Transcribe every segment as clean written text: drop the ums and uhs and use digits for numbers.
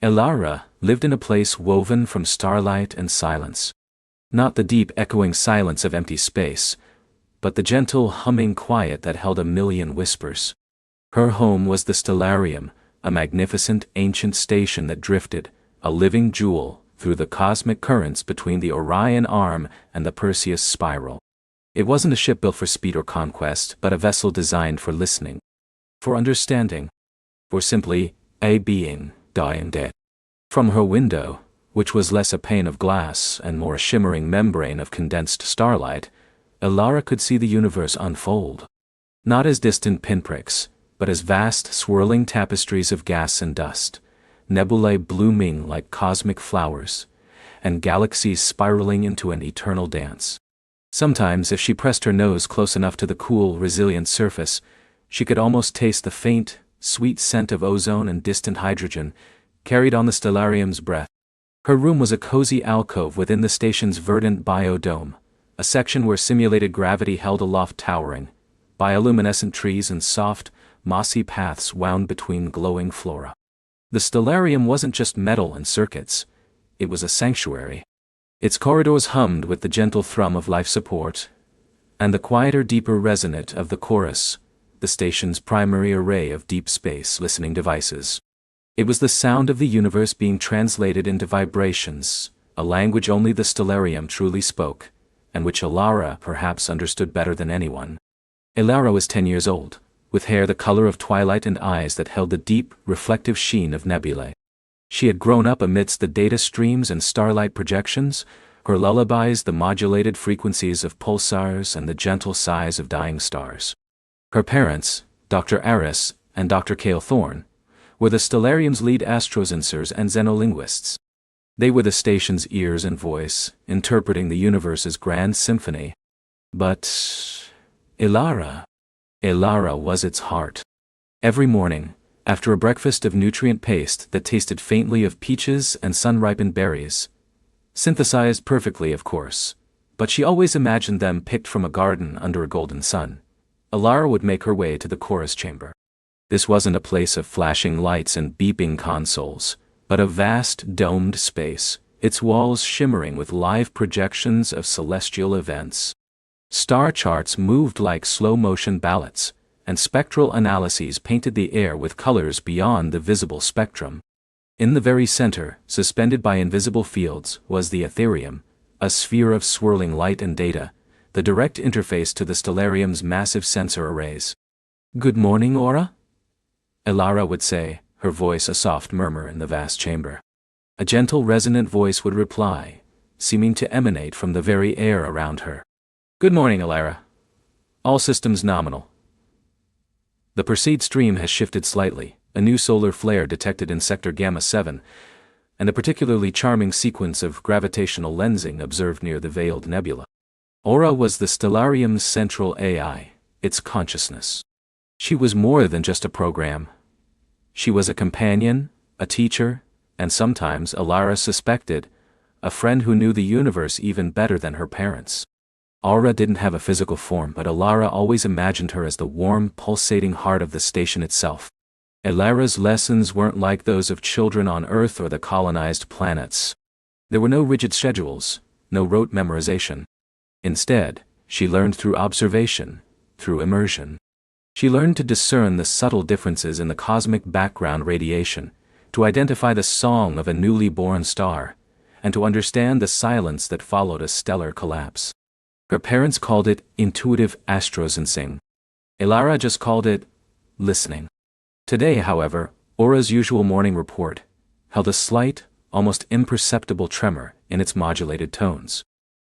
Elara lived in a place woven from starlight and silence. Not the deep echoing silence of empty space, but the gentle humming quiet that held a million whispers. Her home was the Stellarium, a magnificent ancient station that drifted, a living jewel, through the cosmic currents between the Orion Arm and the Perseus Spiral. It wasn't a ship built for speed or conquest, but a vessel designed for listening, for understanding, for simply a being dying dead. From her window, which was less a pane of glass and more a shimmering membrane of condensed starlight, Elara could see the universe unfold. Not as distant pinpricks, but as vast swirling tapestries of gas and dust, nebulae blooming like cosmic flowers, and galaxies spiraling into an eternal dance. Sometimes, if she pressed her nose close enough to the cool, resilient surface, she could almost taste the faint, sweet scent of ozone and distant hydrogen, carried on the Stellarium's breath. Her room was a cozy alcove within the station's verdant biodome, a section where simulated gravity held aloft towering, bioluminescent trees and soft, mossy paths wound between glowing flora. The Stellarium wasn't just metal and circuits, it was a sanctuary. Its corridors hummed with the gentle thrum of life support, and the quieter, deeper resonance of the chorus, the station's primary array of deep space listening devices. It was the sound of the universe being translated into vibrations, a language only the Stellarium truly spoke, and which Elara perhaps understood better than anyone. Elara was 10 years old, with hair the color of twilight and eyes that held the deep, reflective sheen of nebulae. She had grown up amidst the data streams and starlight projections, her lullabies the modulated frequencies of pulsars and the gentle sighs of dying stars. Her parents, Dr. Aris and Dr. Cale Thorne, were the Stellarium's lead astrosensors and xenolinguists. They were the station's ears and voice, interpreting the universe's grand symphony. But Elara was its heart. Every morning, after a breakfast of nutrient paste that tasted faintly of peaches and sun-ripened berries, synthesized perfectly, of course, but she always imagined them picked from a garden under a golden sun, Elara would make her way to the chorus chamber. This wasn't a place of flashing lights and beeping consoles, but a vast, domed space, its walls shimmering with live projections of celestial events. Star charts moved like slow-motion ballots, and spectral analyses painted the air with colors beyond the visible spectrum. In the very center, suspended by invisible fields, was the Etherium, a sphere of swirling light and data, the direct interface to the Stellarium's massive sensor arrays. "Good morning, Aura?" Elara would say, her voice a soft murmur in the vast chamber. A gentle resonant voice would reply, seeming to emanate from the very air around her. "Good morning, Elara. All systems nominal. The Perseid stream has shifted slightly, a new solar flare detected in sector Gamma 7, and a particularly charming sequence of gravitational lensing observed near the Veiled Nebula." Aura was the Stellarium's central AI, its consciousness. She was more than just a program. She was a companion, a teacher, and sometimes, Elara suspected, a friend who knew the universe even better than her parents. Aura didn't have a physical form, but Elara always imagined her as the warm, pulsating heart of the station itself. Elara's lessons weren't like those of children on Earth or the colonized planets. There were no rigid schedules, no rote memorization. Instead, she learned through observation, through immersion. She learned to discern the subtle differences in the cosmic background radiation, to identify the song of a newly born star, and to understand the silence that followed a stellar collapse. Her parents called it intuitive astrosensing. Elara just called it listening. Today, however, Aura's usual morning report held a slight, almost imperceptible tremor in its modulated tones.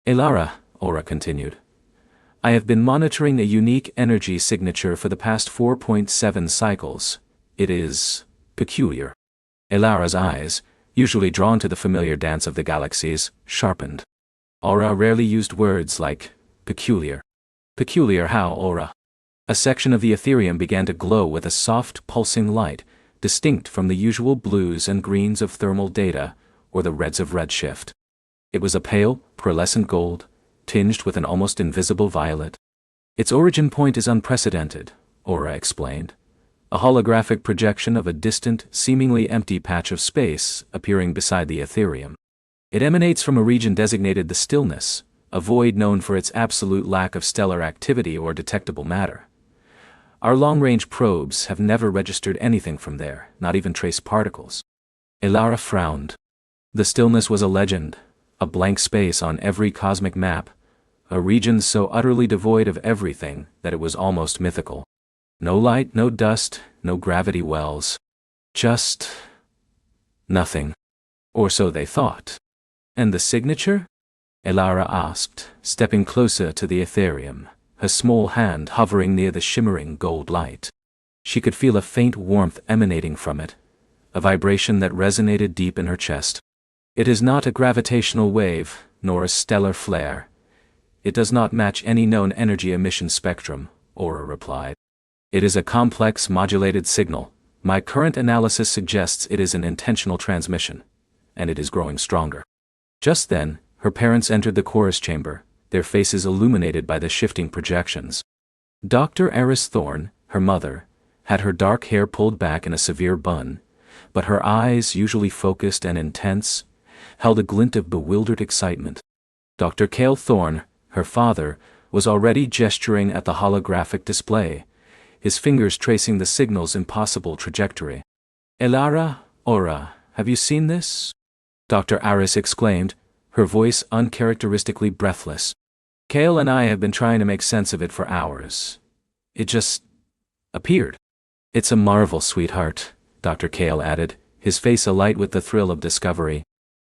"Elara," Aura continued, "I have been monitoring a unique energy signature for the past 4.7 cycles. It is peculiar." Elara's eyes, usually drawn to the familiar dance of the galaxies, sharpened. Aura rarely used words like peculiar. "Peculiar how, Aura?" A section of the Etherium began to glow with a soft, pulsing light, distinct from the usual blues and greens of thermal data, or the reds of redshift. It was a pale, pearlescent gold, tinged with an almost invisible violet. "Its origin point is unprecedented," Aura explained. a holographic projection of a distant, seemingly empty patch of space appearing beside the Ethereum. It emanates from a region designated the stillness, a void known for its absolute lack of stellar activity or detectable matter. Our long-range probes have never registered anything from there, not even trace particles. Elara frowned. The stillness was a legend, a blank space on every cosmic map, a region so utterly devoid of everything that it was almost mythical. No light, no dust, no gravity wells. Just nothing. Or so they thought. And the signature? Elara asked, stepping closer to the Ethereum, her small hand hovering near the shimmering gold light. She could feel a faint warmth emanating from it, a vibration that resonated deep in her chest. It is not a gravitational wave, nor a stellar flare. It does not match any known energy emission spectrum, Aura replied. It is a complex modulated signal. My current analysis suggests it is an intentional transmission, and it is growing stronger. Just then, her parents entered the chorus chamber, their faces illuminated by the shifting projections. Dr. Eris Thorne, her mother, had her dark hair pulled back in a severe bun, but her eyes, usually focused and intense, held a glint of bewildered excitement. Dr. Cale Thorne, her father, was already gesturing at the holographic display, his fingers tracing the signal's impossible trajectory. Elara, Aura, have you seen this? Dr. Aris exclaimed, her voice uncharacteristically breathless. Cale and I have been trying to make sense of it for hours. It just appeared. It's a marvel, sweetheart, Dr. Cale added, his face alight with the thrill of discovery.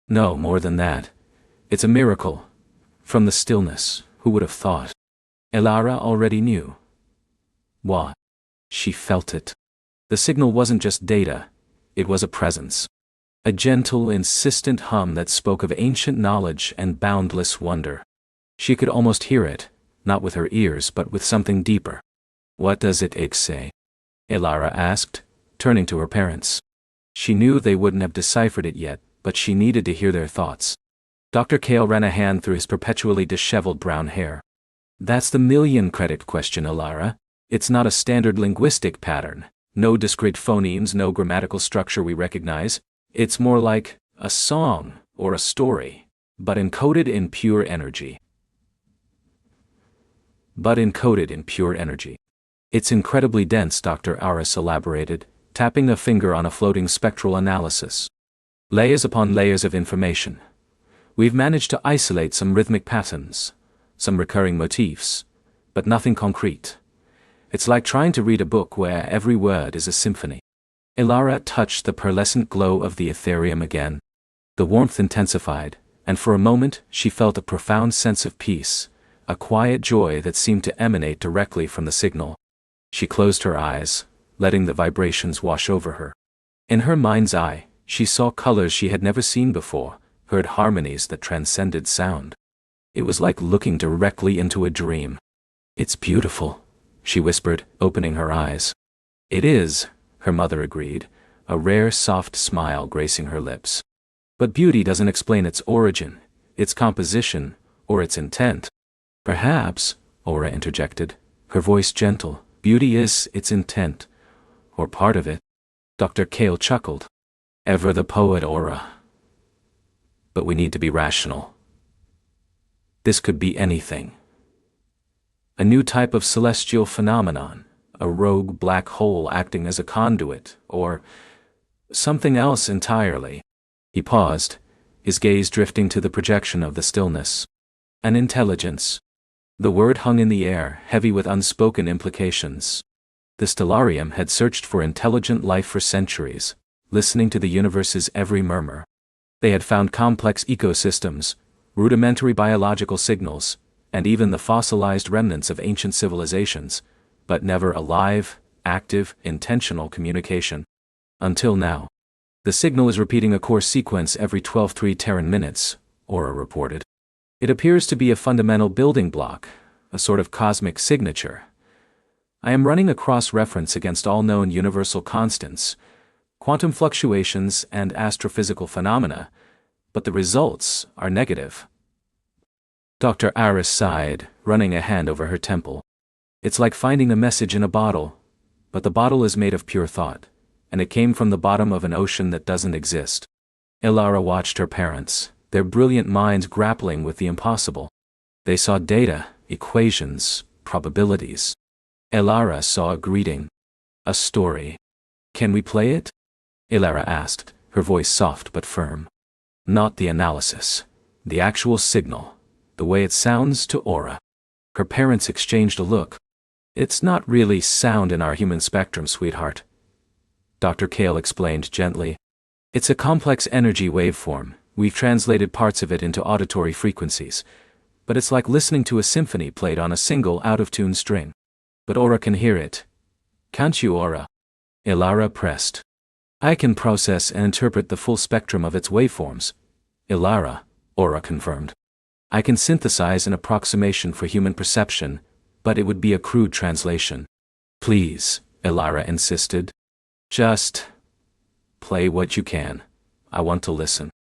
No, more than that. It's a miracle. From the stillness, who would have thought? Elara already knew. What? She felt it. The signal wasn't just data, it was a presence. A gentle, insistent hum that spoke of ancient knowledge and boundless wonder. She could almost hear it, not with her ears but with something deeper. What does it say? Elara asked, turning to her parents. She knew they wouldn't have deciphered it yet, but she needed to hear their thoughts. Dr. Cale ran a hand through his perpetually disheveled brown hair. That's the million-credit question, Elara. It's not a standard linguistic pattern. No discrete phonemes, no grammatical structure we recognize. It's more like a song or a story, but encoded in pure energy. It's incredibly dense, Dr. Aris elaborated, tapping a finger on a floating spectral analysis. Layers upon layers of information. We've managed to isolate some rhythmic patterns, some recurring motifs, but nothing concrete. It's like trying to read a book where every word is a symphony. Elara touched the pearlescent glow of the Ethereum again. The warmth intensified, and for a moment she felt a profound sense of peace, a quiet joy that seemed to emanate directly from the signal. She closed her eyes, letting the vibrations wash over her. In her mind's eye, she saw colors she had never seen before, heard harmonies that transcended sound. It was like looking directly into a dream. It's beautiful, she whispered, opening her eyes. It is, her mother agreed, a rare soft smile gracing her lips. But beauty doesn't explain its origin, its composition, or its intent. Perhaps, Aura interjected, her voice gentle, beauty is its intent, or part of it. Dr. Cale chuckled. Ever the poet, Aura. But we need to be rational. This could be anything. A new type of celestial phenomenon, a rogue black hole acting as a conduit, or something else entirely. He paused, his gaze drifting to the projection of the stillness. An intelligence. The word hung in the air, heavy with unspoken implications. The Stellarium had searched for intelligent life for centuries, listening to the universe's every murmur. They had found complex ecosystems, rudimentary biological signals, and even the fossilized remnants of ancient civilizations, but never alive, active, intentional communication. Until now. The signal is repeating a course sequence every 12 Terran minutes, Aura reported. It appears to be a fundamental building block, a sort of cosmic signature. I am running a cross-reference against all known universal constants, quantum fluctuations and astrophysical phenomena, but the results are negative. Dr. Aris sighed, running a hand over her temple. It's like finding a message in a bottle. but the bottle is made of pure thought, and it came from the bottom of an ocean that doesn't exist. Elara watched her parents, their brilliant minds grappling with the impossible. They saw data, equations, probabilities. Elara saw a greeting. A story. "Can we play it?" Elara asked, her voice soft but firm. "Not the analysis. The actual signal. The way it sounds to Aura." Her parents exchanged a look. "It's not really sound in our human spectrum, sweetheart," Dr. Kale explained gently. "It's a complex energy waveform. We've translated parts of it into auditory frequencies. But it's like listening to a symphony played on a single out-of-tune string. But Aura can hear it. Can't you, Aura?" Elara pressed. "I can process and interpret the full spectrum of its waveforms." "Elara," Aura confirmed. "I can synthesize an approximation for human perception, but it would be a crude translation." "Please," Elara insisted. "Just play what you can. I want to listen."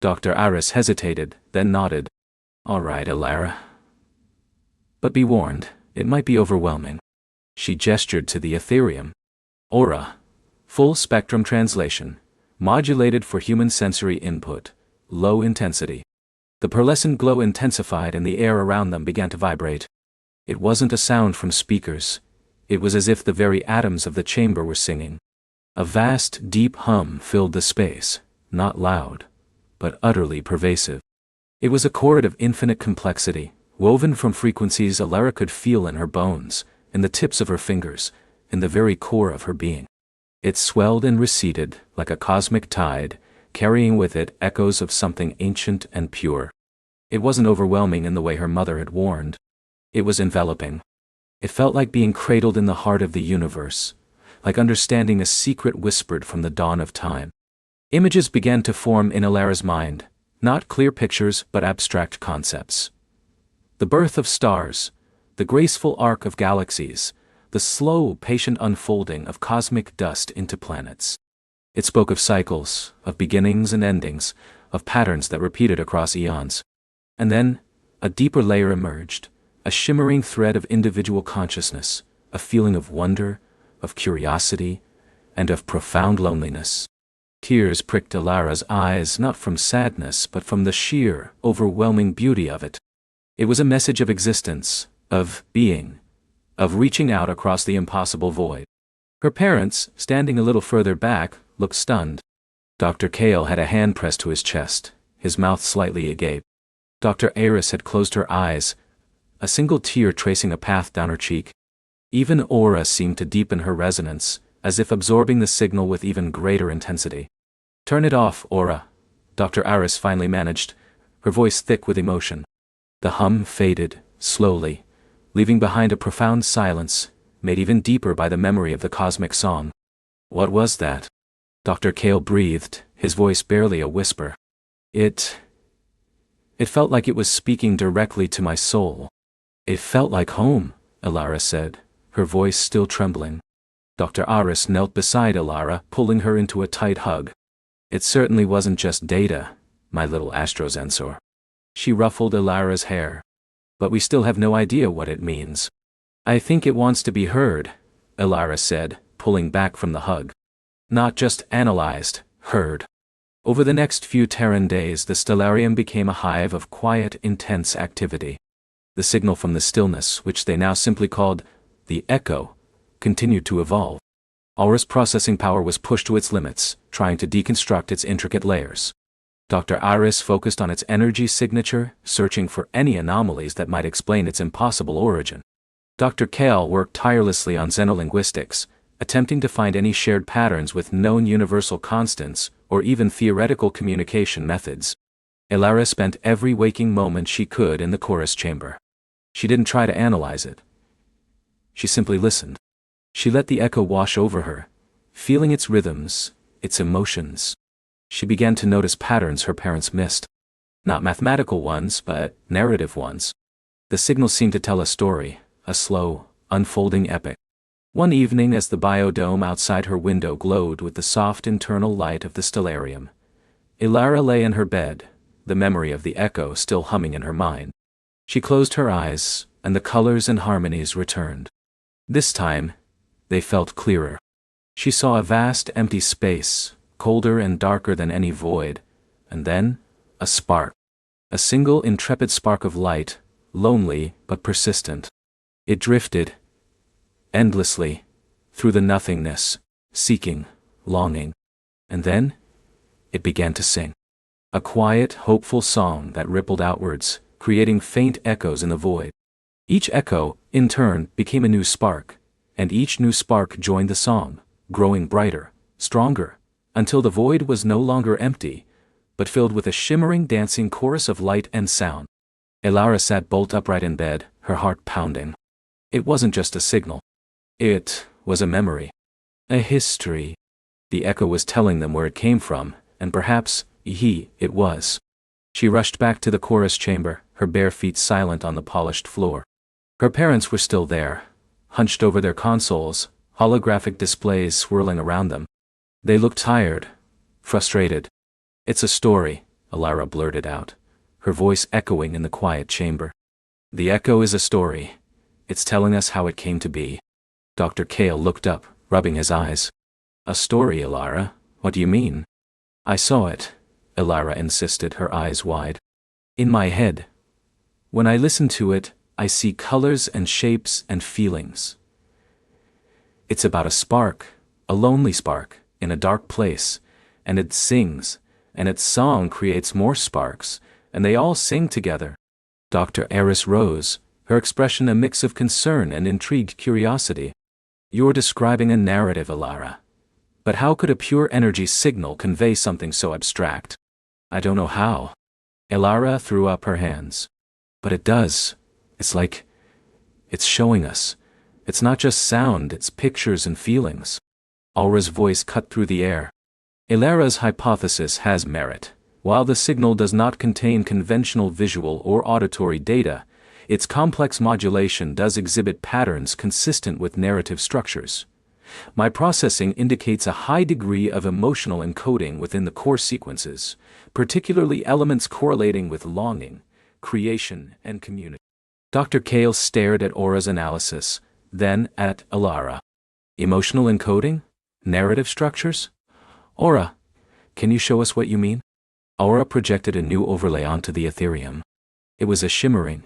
Dr. Aris hesitated, then nodded. "All right, Elara. But be warned, it might be overwhelming." She gestured to the Ethereum. "Aura. Full spectrum translation. Modulated for human sensory input. Low intensity." The pearlescent glow intensified and the air around them began to vibrate. It wasn't a sound from speakers. It was as if the very atoms of the chamber were singing. A vast, deep hum filled the space, not loud, but utterly pervasive. It was a chord of infinite complexity, woven from frequencies Elara could feel in her bones, in the tips of her fingers, in the very core of her being. It swelled and receded, like a cosmic tide, carrying with it echoes of something ancient and pure. It wasn't overwhelming in the way her mother had warned. It was enveloping. It felt like being cradled in the heart of the universe, like understanding a secret whispered from the dawn of time. Images began to form in Elara's mind, not clear pictures but abstract concepts. The birth of stars, the graceful arc of galaxies, the slow, patient unfolding of cosmic dust into planets. It spoke of cycles, of beginnings and endings, of patterns that repeated across eons. And then, a deeper layer emerged, a shimmering thread of individual consciousness, a feeling of wonder, of curiosity, and of profound loneliness. Tears pricked Elara's eyes not from sadness but from the sheer, overwhelming beauty of it. It was a message of existence, of being, of reaching out across the impossible void. Her parents, standing a little further back, looked stunned. Dr. Kale had a hand pressed to his chest, his mouth slightly agape. Dr. Aris had closed her eyes, a single tear tracing a path down her cheek. Even Aura seemed to deepen her resonance, as if absorbing the signal with even greater intensity. "Turn it off, Aura," Dr. Aris finally managed, her voice thick with emotion. The hum faded, slowly, leaving behind a profound silence, made even deeper by the memory of the cosmic song. "What was that?" Dr. Kale breathed, his voice barely a whisper. It felt like it was speaking directly to my soul." "It felt like home," Elara said, her voice still trembling. Dr. Aris knelt beside Elara, pulling her into a tight hug. "It certainly wasn't just data, my little astrosensor." She ruffled Elara's hair. "But we still have no idea what it means." "I think it wants to be heard," Elara said, pulling back from the hug. "Not just analyzed, heard." Over the next few Terran days the stellarium became a hive of quiet, intense activity. The signal from the stillness, which they now simply called the echo, continued to evolve. Aura's processing power was pushed to its limits, trying to deconstruct its intricate layers. Dr. Aris focused on its energy signature, searching for any anomalies that might explain its impossible origin. Dr. Kale worked tirelessly on xenolinguistics, attempting to find any shared patterns with known universal constants or even theoretical communication methods. Elara spent every waking moment she could in the chorus chamber. She didn't try to analyze it. She simply listened. She let the echo wash over her, feeling its rhythms, its emotions. She began to notice patterns her parents missed. Not mathematical ones, but narrative ones. The signal seemed to tell a story, a slow, unfolding epic. One evening as the biodome outside her window glowed with the soft internal light of the stellarium, Elara lay in her bed, the memory of the echo still humming in her mind. She closed her eyes, and the colors and harmonies returned. This time, They felt clearer. She saw a vast empty space, colder and darker than any void, and then, a spark. A single intrepid spark of light, lonely but persistent. It drifted, endlessly, through the nothingness, seeking, longing. And then, it began to sing. A quiet, hopeful song that rippled outwards, creating faint echoes in the void. Each echo, in turn, became a new spark, and each new spark joined the song, growing brighter, stronger, until the void was no longer empty, but filled with a shimmering dancing chorus of light and sound. Elara sat bolt upright in bed, her heart pounding. It wasn't just a signal. It was a memory. A history. The echo was telling them where it came from, and perhaps, it was. She rushed back to the chorus chamber, her bare feet silent on the polished floor. Her parents were still there, hunched over their consoles, holographic displays swirling around them. They looked tired, frustrated. "It's a story," Elara blurted out, her voice echoing in the quiet chamber. "The echo is a story. It's telling us how it came to be." Dr. Kale looked up, rubbing his eyes. "A story, Elara? What do you mean?" "I saw it," Elara insisted, her eyes wide. "In my head. When I listen to it, I see colors and shapes and feelings. It's about a spark, a lonely spark, in a dark place, and it sings, and its song creates more sparks, and they all sing together." Dr. Eris rose, her expression a mix of concern and intrigued curiosity. "You're describing a narrative, Elara. But how could a pure energy signal convey something so abstract?" "I don't know how." Elara threw up her hands. "But it does. It's like it's showing us. It's not just sound, it's pictures and feelings." Aura's voice cut through the air. "Elara's hypothesis has merit. While the signal does not contain conventional visual or auditory data, its complex modulation does exhibit patterns consistent with narrative structures. My processing indicates a high degree of emotional encoding within the core sequences, particularly elements correlating with longing, creation, and community." Dr. Kale stared at Aura's analysis, then at Elara. "Emotional encoding? Narrative structures? Aura, can you show us what you mean?" Aura projected a new overlay onto the Ethereum. It was a shimmering,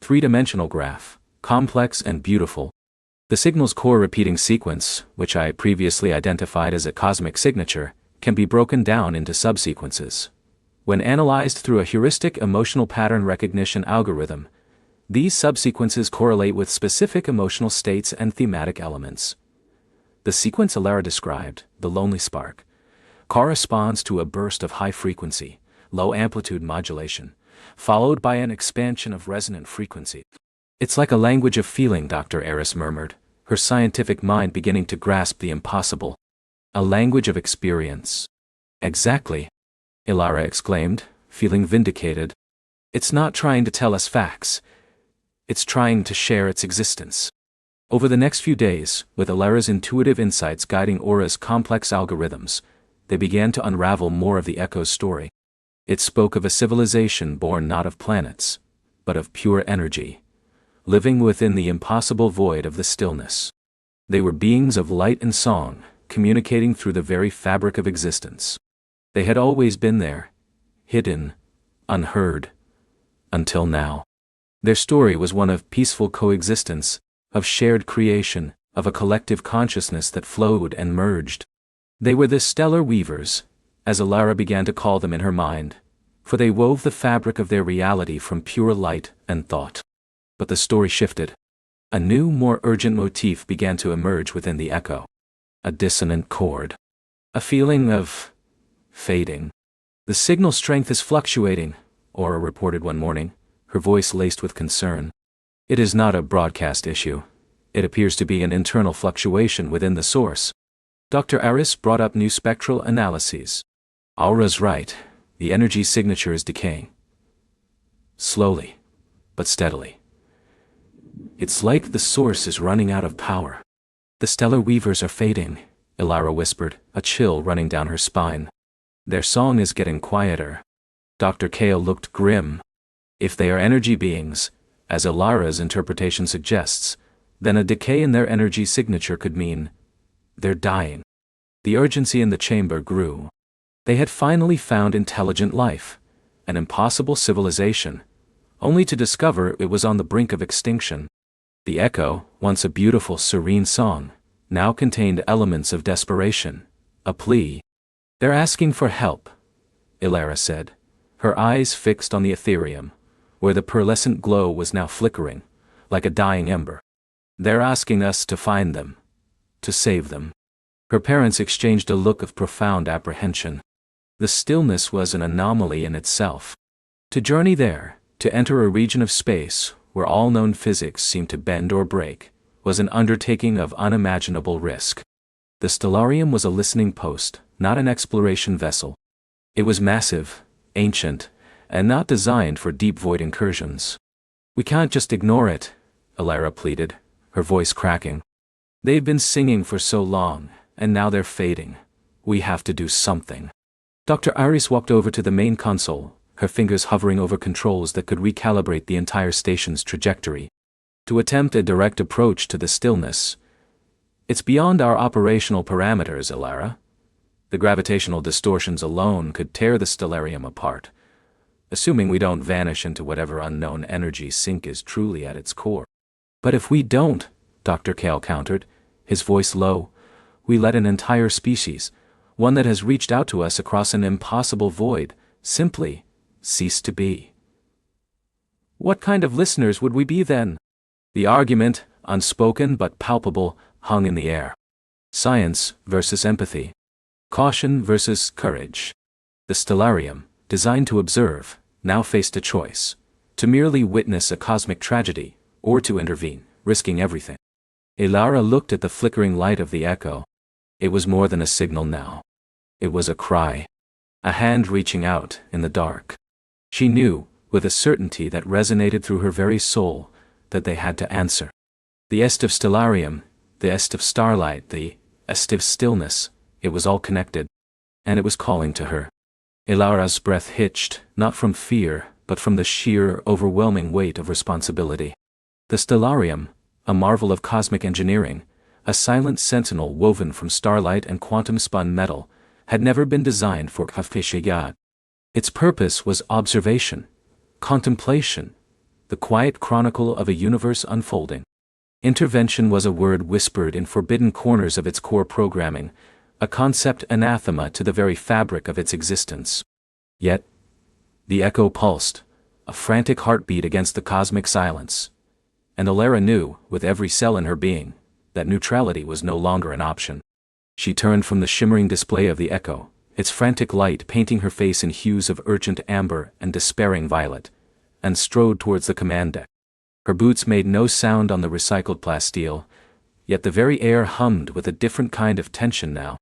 three-dimensional graph, complex and beautiful. The signal's core repeating sequence, which I previously identified as a cosmic signature, can be broken down into subsequences. When analyzed through a heuristic emotional pattern recognition algorithm, these subsequences correlate with specific emotional states and thematic elements. The sequence Elara described, the lonely spark, corresponds to a burst of high-frequency, low-amplitude modulation, followed by an expansion of resonant frequency. "It's like a language of feeling," Dr. Eris murmured, her scientific mind beginning to grasp the impossible. "A language of experience." "Exactly," Elara exclaimed, feeling vindicated. "It's not trying to tell us facts. It's trying to share its existence." Over the next few days, with Elara's intuitive insights guiding Aura's complex algorithms, they began to unravel more of the echo's story. It spoke of a civilization born not of planets, but of pure energy, living within the impossible void of the stillness. They were beings of light and song, communicating through the very fabric of existence. They had always been there, hidden, unheard, until now. Their story was one of peaceful coexistence, of shared creation, of a collective consciousness that flowed and merged. They were the stellar weavers, as Elara began to call them in her mind, for they wove the fabric of their reality from pure light and thought. But the story shifted. A new, more urgent motif began to emerge within the echo. A dissonant chord. A feeling of fading. "The signal strength is fluctuating," Aura reported one morning, her voice laced with concern. "It is not a broadcast issue. It appears to be an internal fluctuation within the source." Dr. Eris brought up new spectral analyses. "Aura's right. The energy signature is decaying. Slowly, but steadily. It's like the source is running out of power." "The stellar weavers are fading," Elara whispered, a chill running down her spine. "Their song is getting quieter." Dr. Kale looked grim. "If they are energy beings, as Elara's interpretation suggests, then a decay in their energy signature could mean they're dying. The urgency in the chamber grew. They had finally found intelligent life, an impossible civilization, only to discover it was on the brink of extinction. The echo, once a beautiful, serene song, now contained elements of desperation, a plea. "They're asking for help," Elara said, her eyes fixed on the Ethereum, where the pearlescent glow was now flickering, like a dying ember. "They're asking us to find them, to save them." Her parents exchanged a look of profound apprehension. The stillness was an anomaly in itself. To journey there, to enter a region of space where all known physics seemed to bend or break, was an undertaking of unimaginable risk. The Stellarium was a listening post, not an exploration vessel. It was massive, ancient, and not designed for deep void incursions. "We can't just ignore it," Elara pleaded, her voice cracking. "They've been singing for so long, and now they're fading. We have to do something." Dr. Iris walked over to the main console, her fingers hovering over controls that could recalibrate the entire station's trajectory. To attempt a direct approach to the stillness. "It's beyond our operational parameters, Elara. The gravitational distortions alone could tear the Stellarium apart, assuming we don't vanish into whatever unknown energy sink is truly at its core." "But if we don't," Dr. Kale countered, his voice low, "we let an entire species, one that has reached out to us across an impossible void, simply cease to be. What kind of listeners would we be then?" The argument, unspoken but palpable, hung in the air. Science versus empathy. Caution versus courage. The Stellarium, designed to observe, now faced a choice: to merely witness a cosmic tragedy, or to intervene, risking everything. Elara looked at the flickering light of the echo. It was more than a signal now. It was a cry. A hand reaching out in the dark. She knew, with a certainty that resonated through her very soul, that they had to answer. The est of Stellarium, the est of starlight, the est of stillness, it was all connected. And it was calling to her. Elara's breath hitched, not from fear, but from the sheer, overwhelming weight of responsibility. The Stellarium, a marvel of cosmic engineering, a silent sentinel woven from starlight and quantum-spun metal, had never been designed for Kafkashiyat. Its purpose was observation, contemplation, the quiet chronicle of a universe unfolding. Intervention was a word whispered in forbidden corners of its core programming, a concept anathema to the very fabric of its existence. Yet, the echo pulsed, a frantic heartbeat against the cosmic silence. And Elara knew, with every cell in her being, that neutrality was no longer an option. She turned from the shimmering display of the echo, its frantic light painting her face in hues of urgent amber and despairing violet, and strode towards the command deck. Her boots made no sound on the recycled plasteel, yet the very air hummed with a different kind of tension now.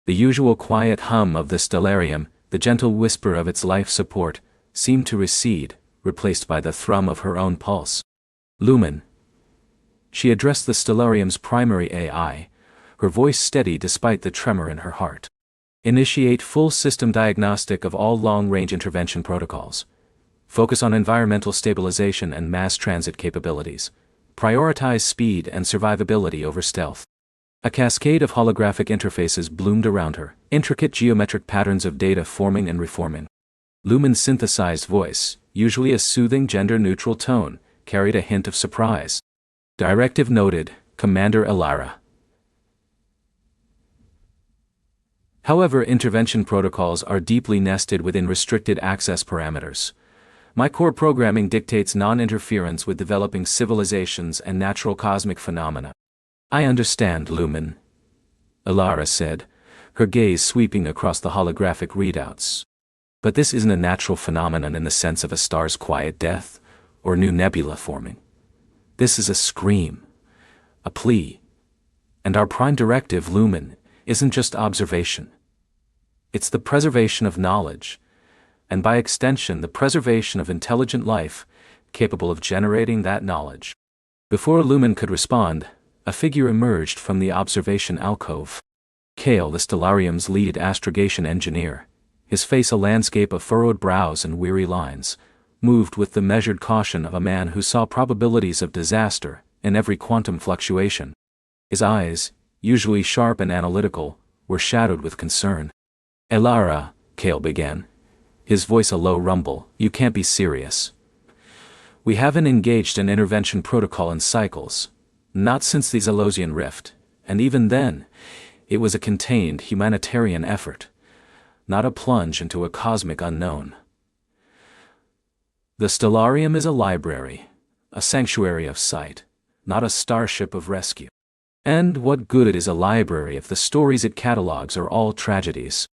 The usual quiet hum of the Stellarium, the gentle whisper of its life support, seemed to recede, replaced by the thrum of her own pulse. "Lumen." She addressed the Stellarium's primary AI, her voice steady despite the tremor in her heart. "Initiate full system diagnostic of all long-range intervention protocols. Focus on environmental stabilization and mass transit capabilities. Prioritize speed and survivability over stealth." A cascade of holographic interfaces bloomed around her, intricate geometric patterns of data forming and reforming. Lumen's synthesized voice, usually a soothing gender-neutral tone, carried a hint of surprise. "Directive noted, Commander Elara." However, intervention protocols are deeply nested within restricted access parameters. My core programming dictates non-interference with developing civilizations and natural cosmic phenomena. "I understand, Lumen," Elara said, her gaze sweeping across the holographic readouts. "But this isn't a natural phenomenon in the sense of a star's quiet death, or new nebula forming. This is a scream, a plea. And our prime directive, Lumen, isn't just observation. It's the preservation of knowledge, and by extension the preservation of intelligent life, capable of generating that knowledge." Before Lumen could respond, a figure emerged from the observation alcove. Kale, the Stellarium's lead astrogation engineer, his face a landscape of furrowed brows and weary lines, moved with the measured caution of a man who saw probabilities of disaster in every quantum fluctuation. His eyes, usually sharp and analytical, were shadowed with concern. "Elara," Kale began, his voice a low rumble, "you can't be serious. We haven't engaged an intervention protocol in cycles, not since the Zalosian Rift, and even then, it was a contained humanitarian effort, not a plunge into a cosmic unknown. The Stellarium is a library, a sanctuary of sight, not a starship of rescue. And what good is a library if the stories it catalogs are all tragedies?"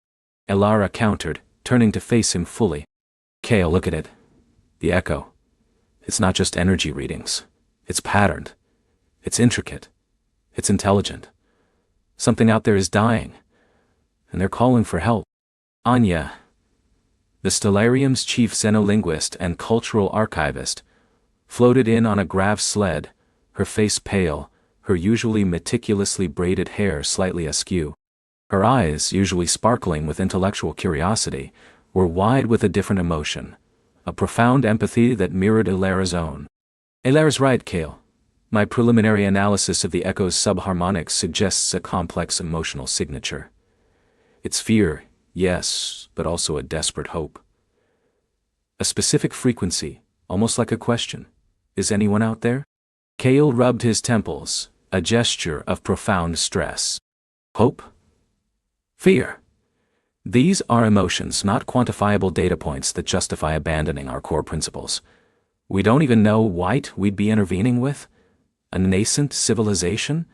Elara countered, turning to face him fully. "Kale, look at it. The echo. It's not just energy readings. It's patterned. It's intricate. It's intelligent. Something out there is dying, and they're calling for help." Anya, the Stellarium's chief xenolinguist and cultural archivist, floated in on a grav sled, her face pale, her usually meticulously braided hair slightly askew. Her eyes, usually sparkling with intellectual curiosity, were wide with a different emotion, a profound empathy that mirrored Elara's own. "Elara's right, Kale. My preliminary analysis of the echo's subharmonics suggests a complex emotional signature. It's fear, yes, but also a desperate hope. A specific frequency, almost like a question. Is anyone out there?" Kale rubbed his temples, a gesture of profound stress. "Hope? Fear. These are emotions, not quantifiable data points that justify abandoning our core principles. We don't even know what we'd be intervening with. A nascent civilization?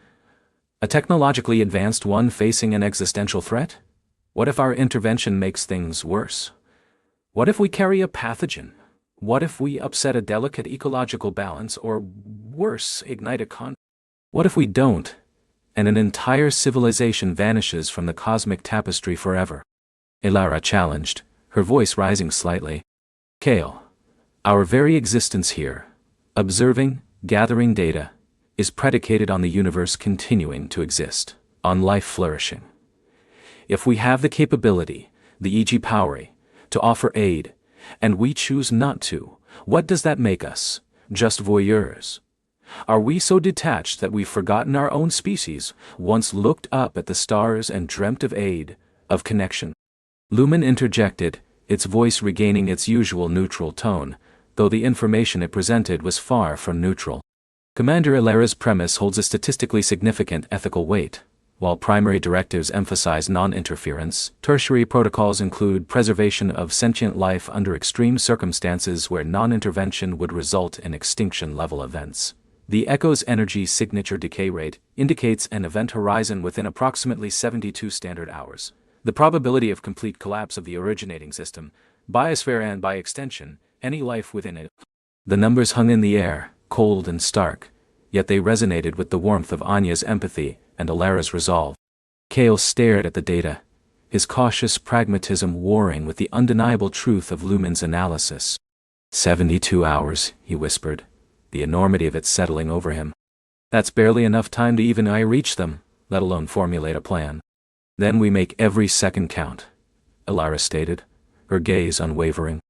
A technologically advanced one facing an existential threat? What if our intervention makes things worse? What if we carry a pathogen? What if we upset a delicate ecological balance, or worse, ignite a conflict? What if we don't, and an entire civilization vanishes from the cosmic tapestry forever?" Elara challenged, her voice rising slightly. "Kale, our very existence here, observing, gathering data, is predicated on the universe continuing to exist, on life flourishing. If we have the capability, the e.g. power, to offer aid, and we choose not to, what does that make us? Just voyeurs? Are we so detached that we've forgotten our own species, once looked up at the stars and dreamt of aid, of connection?" Lumen interjected, its voice regaining its usual neutral tone, though the information it presented was far from neutral. "Commander Elara's premise holds a statistically significant ethical weight. While primary directives emphasize non-interference, tertiary protocols include preservation of sentient life under extreme circumstances where non-intervention would result in extinction-level events. The Echo's energy signature decay rate indicates an event horizon within approximately 72 standard hours. The probability of complete collapse of the originating system, biosphere and by extension, any life within it." The numbers hung in the air, cold and stark, yet they resonated with the warmth of Anya's empathy and Elara's resolve. Kale stared at the data, his cautious pragmatism warring with the undeniable truth of Lumen's analysis. 72 hours, he whispered, the enormity of it settling over him. "That's barely enough time to even reach them, let alone formulate a plan. Then we make every second count," Elara stated, her gaze unwavering.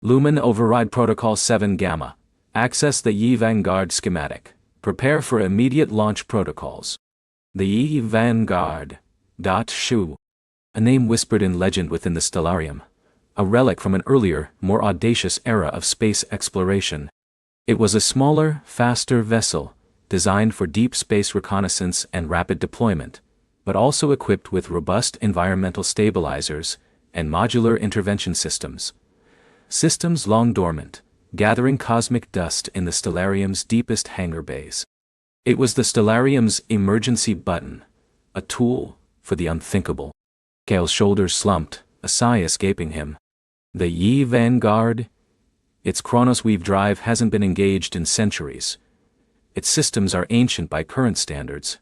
"Lumen override Protocol 7 Gamma. Access the Yi Vanguard schematic. Prepare for immediate launch protocols." The Yi Vanguard. Shu. A name whispered in legend within the Stellarium. A relic from an earlier, more audacious era of space exploration. It was a smaller, faster vessel, designed for deep space reconnaissance and rapid deployment, but also equipped with robust environmental stabilizers and modular intervention systems. Systems long dormant, gathering cosmic dust in the Stellarium's deepest hangar bays. It was the Stellarium's emergency button, a tool for the unthinkable. Kale's shoulders slumped, a sigh escaping him. The Yi Vanguard? Its Chronos Weave drive hasn't been engaged in centuries. Its systems are ancient by current standards.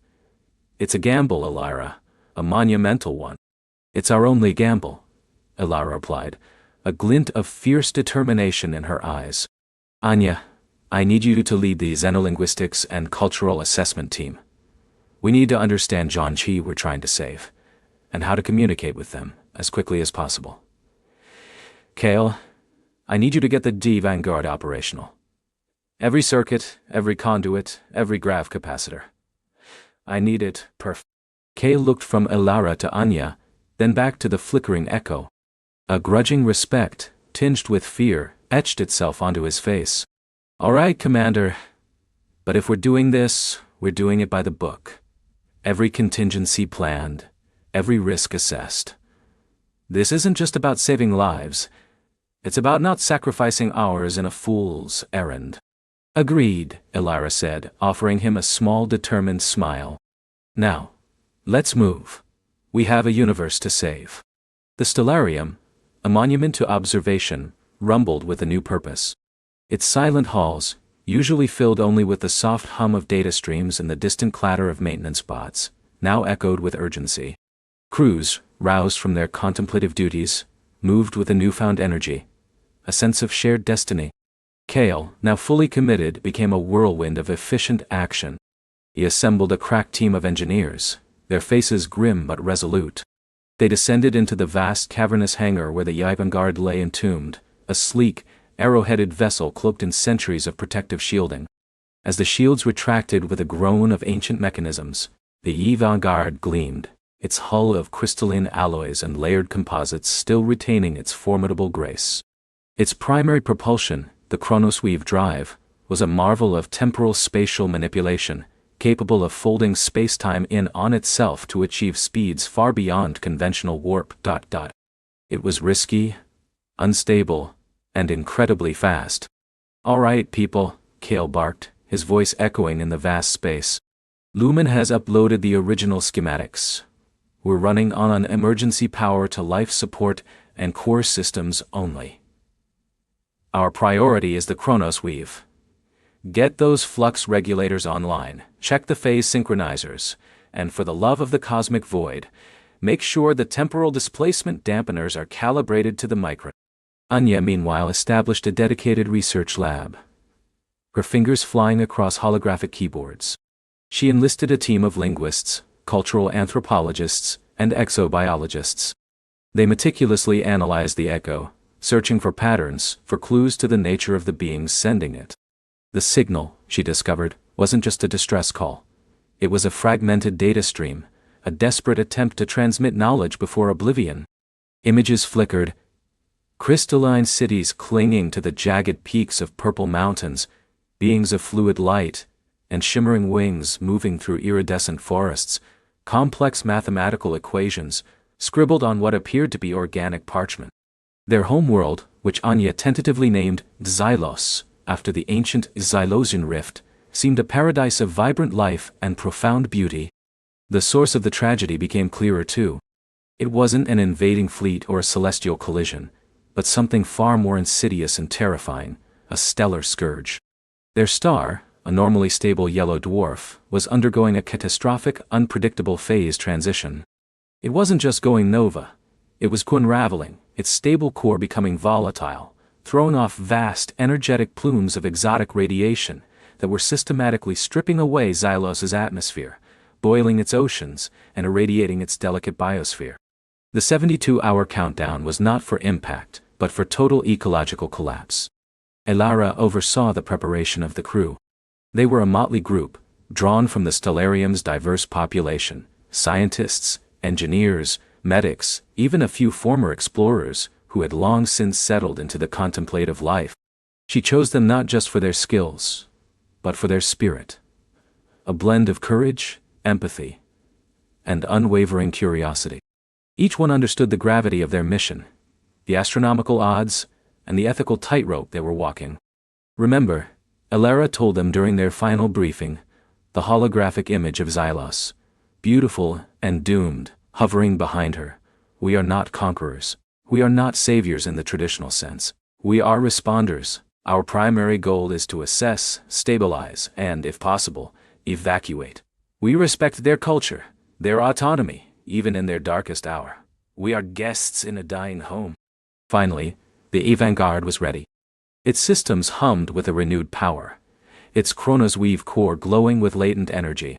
It's a gamble, Elara, a monumental one. "It's our only gamble," Elara replied, a glint of fierce determination in her eyes. "Anya, I need you to lead the xenolinguistics and cultural assessment team. We need to understand John Chi we're trying to save, and how to communicate with them as quickly as possible. Kale, I need you to get the D Vanguard operational. Every circuit, every conduit, every grav capacitor. I need it, perf. Kay looked from Elara to Anya, then back to the flickering echo. A grudging respect, tinged with fear, etched itself onto his face. All right, Commander. But if we're doing this, we're doing it by the book. Every contingency planned, every risk assessed. This isn't just about saving lives. It's about not sacrificing ours in a fool's errand. Agreed, Elara said, offering him a small determined smile. Now, let's move. We have a universe to save. The Stellarium, a monument to observation, rumbled with a new purpose. Its silent halls, usually filled only with the soft hum of data streams and the distant clatter of maintenance bots, now echoed with urgency. Crews, roused from their contemplative duties, moved with a newfound energy, a sense of shared destiny. Kale, now fully committed, became a whirlwind of efficient action. He assembled a crack team of engineers, their faces grim but resolute. They descended into the vast cavernous hangar where the Yvangard lay entombed, a sleek, arrow-headed vessel cloaked in centuries of protective shielding. As the shields retracted with a groan of ancient mechanisms, the Yvangard gleamed, its hull of crystalline alloys and layered composites still retaining its formidable grace. Its primary propulsion, the chronosweave drive, was a marvel of temporal spatial manipulation, capable of folding space-time in on itself to achieve speeds far beyond conventional warp. It was risky, unstable, and incredibly fast. All right, people, Kale barked, his voice echoing in the vast space. Lumen has uploaded the original schematics. We're running on an emergency power to life support and core systems only. Our priority is the chronosweave. Get those flux regulators online, check the phase synchronizers, and for the love of the cosmic void, make sure the temporal displacement dampeners are calibrated to the micron. Anya meanwhile established a dedicated research lab, her fingers flying across holographic keyboards. She enlisted a team of linguists, cultural anthropologists, and exobiologists. They meticulously analyzed the echo, searching for patterns, for clues to the nature of the beings sending it. The signal, she discovered, wasn't just a distress call. It was a fragmented data stream, a desperate attempt to transmit knowledge before oblivion. Images flickered, crystalline cities clinging to the jagged peaks of purple mountains, beings of fluid light, and shimmering wings moving through iridescent forests, complex mathematical equations, scribbled on what appeared to be organic parchment. Their homeworld, which Anya tentatively named Xylos, after the ancient Xylosian rift, seemed a paradise of vibrant life and profound beauty. The source of the tragedy became clearer too. It wasn't an invading fleet or a celestial collision, but something far more insidious and terrifying, a stellar scourge. Their star, a normally stable yellow dwarf, was undergoing a catastrophic, unpredictable phase transition. It wasn't just going nova. It was unraveling, its stable core becoming volatile, throwing off vast, energetic plumes of exotic radiation that were systematically stripping away Xylos's atmosphere, boiling its oceans, and irradiating its delicate biosphere. The 72-hour countdown was not for impact, but for total ecological collapse. Elara oversaw the preparation of the crew. They were a motley group, drawn from the Stellarium's diverse population, scientists, engineers, medics, even a few former explorers, who had long since settled into the contemplative life. She chose them not just for their skills, but for their spirit. A blend of courage, empathy, and unwavering curiosity. Each one understood the gravity of their mission, the astronomical odds, and the ethical tightrope they were walking. Remember, Elara told them during their final briefing, the holographic image of Xylos, beautiful and doomed, hovering behind her. We are not conquerors. We are not saviors in the traditional sense. We are responders. Our primary goal is to assess, stabilize, and, if possible, evacuate. We respect their culture, their autonomy, even in their darkest hour. We are guests in a dying home. Finally, the Yvangard was ready. Its systems hummed with a renewed power, its chronosweave core glowing with latent energy.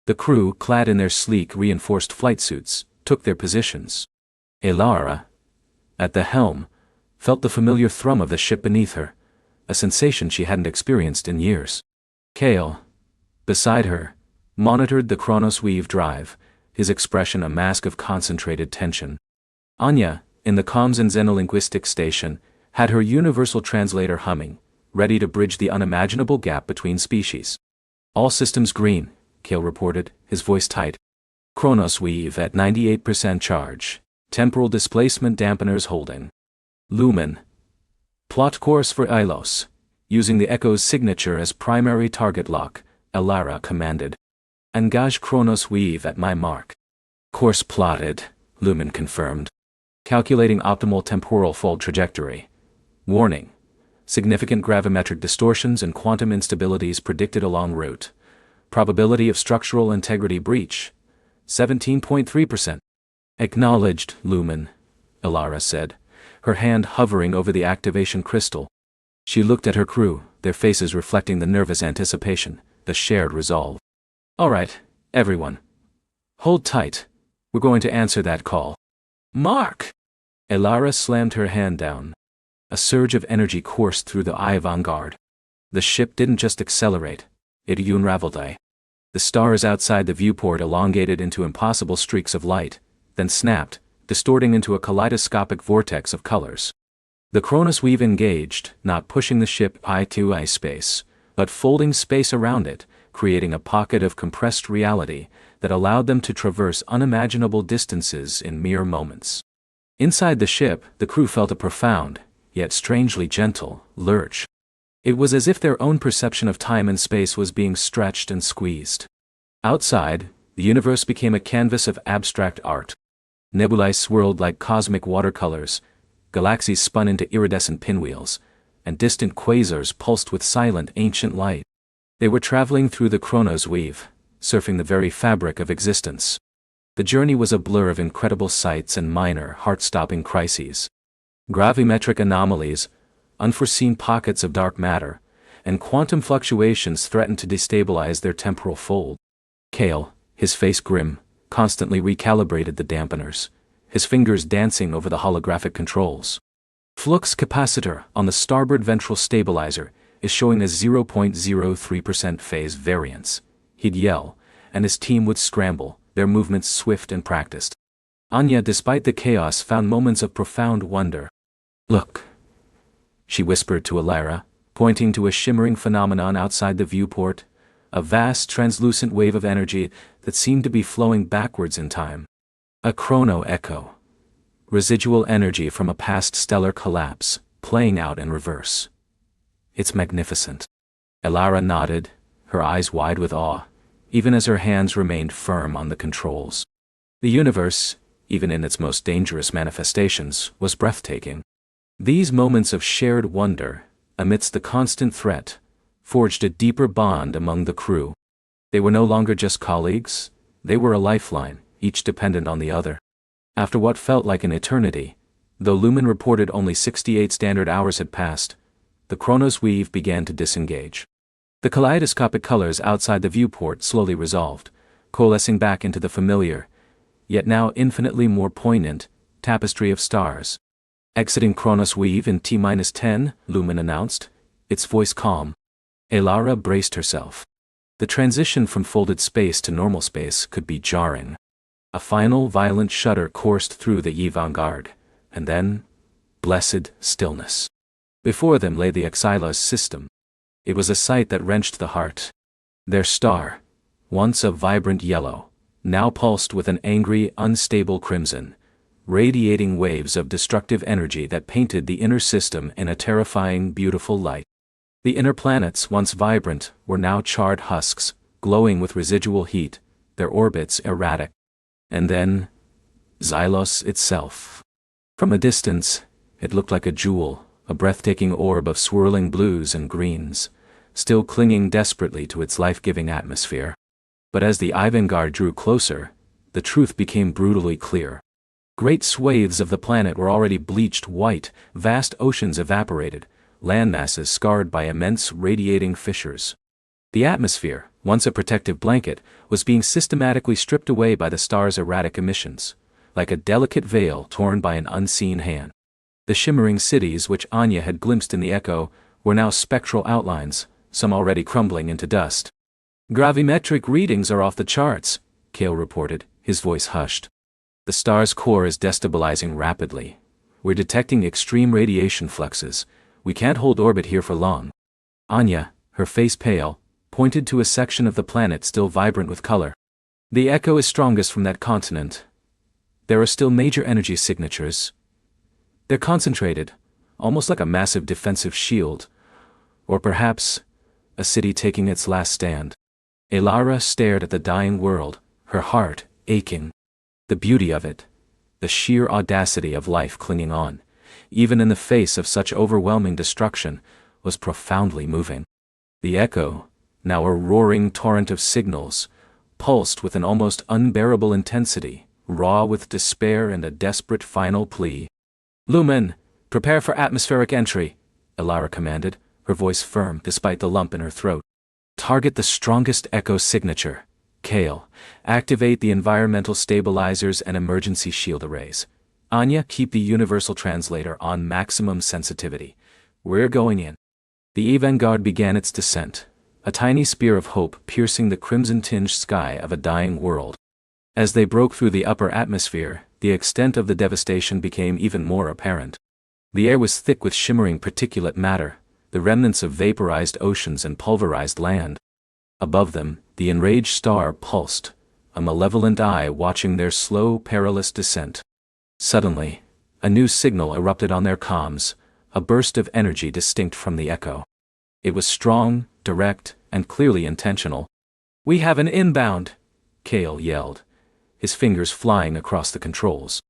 The crew, clad in their sleek, reinforced flight suits, took their positions. Elara, at the helm, felt the familiar thrum of the ship beneath her, a sensation she hadn't experienced in years. Kale, beside her, monitored the Chronos Weave drive, his expression a mask of concentrated tension. Anya, in the comms and xenolinguistics station, had her universal translator humming, ready to bridge the unimaginable gap between species. All systems green, Kale reported, his voice tight. Chronos Weave at 98% charge. Temporal displacement dampeners holding. Lumen. Plot course for Ilos. Using the Echo's signature as primary target lock, Elara commanded. Engage Chronos Weave at my mark. Course plotted, Lumen confirmed. Calculating optimal temporal fold trajectory. Warning. Significant gravimetric distortions and quantum instabilities predicted along route. Probability of structural integrity breach. 17.3%. Acknowledged, Lumen, Elara said, her hand hovering over the activation crystal. She looked at her crew, their faces reflecting the nervous anticipation, the shared resolve. All right, everyone. Hold tight. We're going to answer that call. Mark! Elara slammed her hand down. A surge of energy coursed through the avant-garde. The ship didn't just accelerate, it unraveled. The stars outside the viewport elongated into impossible streaks of light, then snapped, distorting into a kaleidoscopic vortex of colors. The Chronos Weave engaged, not pushing the ship into eye space, but folding space around it, creating a pocket of compressed reality that allowed them to traverse unimaginable distances in mere moments. Inside the ship, the crew felt a profound, yet strangely gentle, lurch. It was as if their own perception of time and space was being stretched and squeezed. Outside, the universe became a canvas of abstract art. Nebulae swirled like cosmic watercolors, galaxies spun into iridescent pinwheels, and distant quasars pulsed with silent ancient light. They were traveling through the Chronos Weave, surfing the very fabric of existence. The journey was a blur of incredible sights and minor, heart-stopping crises. Gravimetric anomalies, unforeseen pockets of dark matter, and quantum fluctuations threatened to destabilize their temporal fold. Kale, his face grim, constantly recalibrated the dampeners, his fingers dancing over the holographic controls. Flux capacitor on the starboard ventral stabilizer is showing a 0.03% phase variance, he'd yell, and his team would scramble, their movements swift and practiced. Anya, despite the chaos, found moments of profound wonder. Look, she whispered to Elara, pointing to a shimmering phenomenon outside the viewport, a vast translucent wave of energy that seemed to be flowing backwards in time. A chrono echo. Residual energy from a past stellar collapse, playing out in reverse. It's magnificent. Elara nodded, her eyes wide with awe, even as her hands remained firm on the controls. The universe, even in its most dangerous manifestations, was breathtaking. These moments of shared wonder, amidst the constant threat, forged a deeper bond among the crew. They were no longer just colleagues, they were a lifeline, each dependent on the other. After what felt like an eternity, though Lumen reported only 68 standard hours had passed, the Chronos Weave began to disengage. The kaleidoscopic colors outside the viewport slowly resolved, coalescing back into the familiar, yet now infinitely more poignant, tapestry of stars. Exiting Chronos Weave in T-10, Lumen announced, its voice calm. Elara braced herself. The transition from folded space to normal space could be jarring. A final violent shudder coursed through the avant-garde, and then, blessed stillness. Before them lay the Exilos system. It was a sight that wrenched the heart. Their star, once a vibrant yellow, now pulsed with an angry, unstable crimson, radiating waves of destructive energy that painted the inner system in a terrifying, beautiful light. The inner planets, once vibrant, were now charred husks, glowing with residual heat, their orbits erratic. And then, Xylos itself. From a distance, it looked like a jewel, a breathtaking orb of swirling blues and greens, still clinging desperately to its life-giving atmosphere. But as the avant-garde drew closer, the truth became brutally clear. Great swathes of the planet were already bleached white, vast oceans evaporated, landmasses scarred by immense radiating fissures. The atmosphere, once a protective blanket, was being systematically stripped away by the star's erratic emissions, like a delicate veil torn by an unseen hand. The shimmering cities which Anya had glimpsed in the Echo were now spectral outlines, some already crumbling into dust. Gravimetric readings are off the charts, Kale reported, his voice hushed. The star's core is destabilizing rapidly. We're detecting extreme radiation fluxes. We can't hold orbit here for long. Anya, her face pale, pointed to a section of the planet still vibrant with color. The echo is strongest from that continent. There are still major energy signatures. They're concentrated, almost like a massive defensive shield. Or perhaps, a city taking its last stand. Elara stared at the dying world, her heart aching. The beauty of it, the sheer audacity of life clinging on, even in the face of such overwhelming destruction, was profoundly moving. The echo, now a roaring torrent of signals, pulsed with an almost unbearable intensity, raw with despair and a desperate final plea. "Lumen, prepare for atmospheric entry," Elara commanded, her voice firm despite the lump in her throat. "Target the strongest echo signature. Kale, activate the environmental stabilizers and emergency shield arrays. Anya, keep the universal translator on maximum sensitivity. We're going in." The Evangard began its descent, a tiny spear of hope piercing the crimson-tinged sky of a dying world. As they broke through the upper atmosphere, the extent of the devastation became even more apparent. The air was thick with shimmering particulate matter, the remnants of vaporized oceans and pulverized land. Above them, the enraged star pulsed, a malevolent eye watching their slow, perilous descent. Suddenly, a new signal erupted on their comms, a burst of energy distinct from the echo. It was strong, direct, and clearly intentional. "We have an inbound!" Kale yelled, his fingers flying across the controls.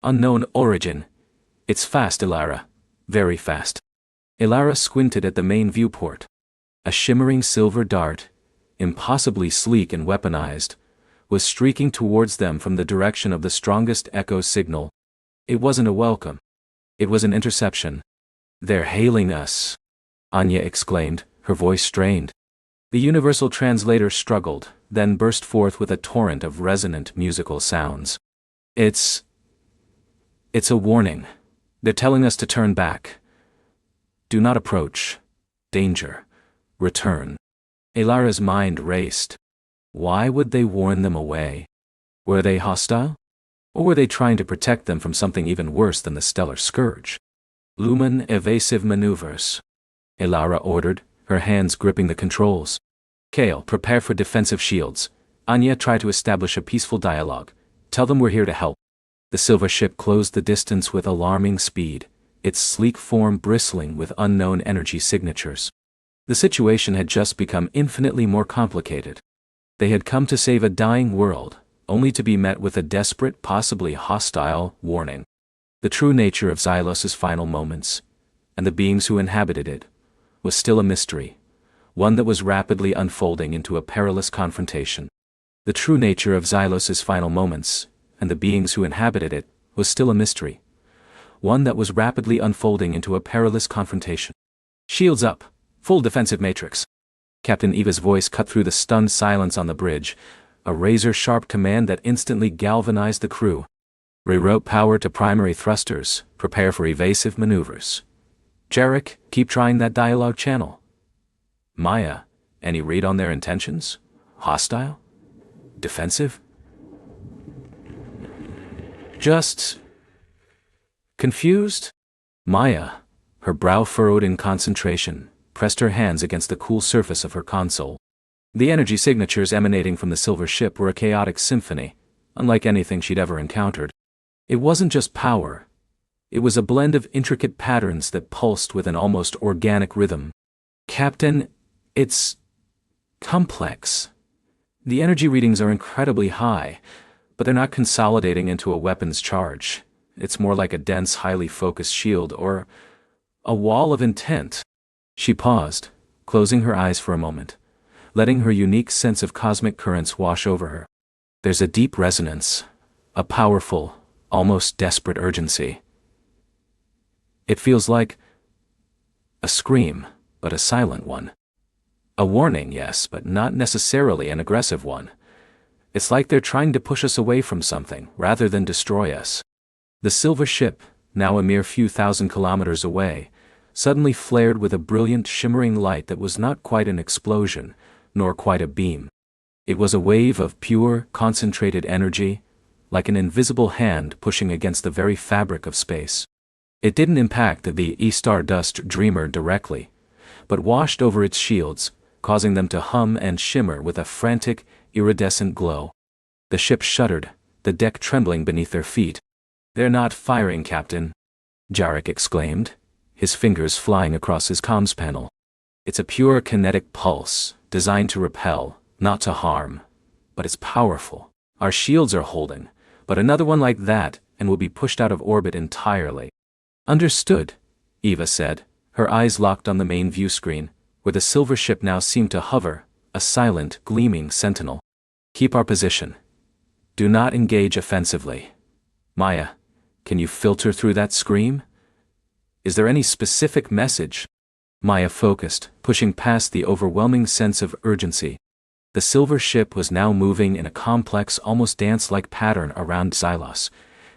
"Unknown origin. It's fast, Elara. Very fast." Elara squinted at the main viewport. A shimmering silver dart, impossibly sleek and weaponized, was streaking towards them from the direction of the strongest echo signal. It wasn't a welcome. It was an interception. "They're hailing us," Anya exclaimed, her voice strained. The universal translator struggled, then burst forth with a torrent of resonant musical sounds. It's a warning. They're telling us to turn back. Do not approach. Danger. Return." Elara's mind raced. Why would they warn them away? Were they hostile? Or were they trying to protect them from something even worse than the stellar scourge? "Lumen evasive maneuvers," Elara ordered, her hands gripping the controls. "Kale, prepare for defensive shields. Anya, try to establish a peaceful dialogue. Tell them we're here to help." The silver ship closed the distance with alarming speed, its sleek form bristling with unknown energy signatures. The situation had just become infinitely more complicated. They had come to save a dying world, only to be met with a desperate, possibly hostile, warning. The true nature of Xylos's final moments, and the beings who inhabited it, was still a mystery, one that was rapidly unfolding into a perilous confrontation. The true nature of Xylos's final moments, and the beings who inhabited it, was still a mystery, one that was rapidly unfolding into a perilous confrontation. "Shields up! Full defensive matrix!" Captain Eva's voice cut through the stunned silence on the bridge, a razor-sharp command that instantly galvanized the crew. "Reroute power to primary thrusters, prepare for evasive maneuvers. Jarek, keep trying that dialogue channel. Maya, any read on their intentions? Hostile? Defensive? Just confused?" Maya, her brow furrowed in concentration, pressed her hands against the cool surface of her console. The energy signatures emanating from the silver ship were a chaotic symphony, unlike anything she'd ever encountered. It wasn't just power. It was a blend of intricate patterns that pulsed with an almost organic rhythm. "Captain, it's complex. The energy readings are incredibly high, but they're not consolidating into a weapons charge. It's more like a dense, highly focused shield or a wall of intent." She paused, closing her eyes for a moment, letting her unique sense of cosmic currents wash over her. "There's a deep resonance, a powerful, almost desperate urgency. It feels like a scream, but a silent one. A warning, yes, but not necessarily an aggressive one. It's like they're trying to push us away from something, rather than destroy us." The silver ship, now a mere few thousand kilometers away, suddenly flared with a brilliant shimmering light that was not quite an explosion, nor quite a beam. It was a wave of pure, concentrated energy, like an invisible hand pushing against the very fabric of space. It didn't impact the Stardust Dreamer directly, but washed over its shields, causing them to hum and shimmer with a frantic, iridescent glow. The ship shuddered, the deck trembling beneath their feet. "They're not firing, Captain," Jarek exclaimed, his fingers flying across his comms panel. "It's a pure kinetic pulse, designed to repel, not to harm. But it's powerful. Our shields are holding, but another one like that, and we'll be pushed out of orbit entirely." "Understood," Eva said, her eyes locked on the main view screen, where the silver ship now seemed to hover, a silent, gleaming sentinel. "Keep our position. Do not engage offensively. Maya, can you filter through that scream? Is there any specific message?" Maya focused, pushing past the overwhelming sense of urgency. The silver ship was now moving in a complex, almost dance-like pattern around Xylos,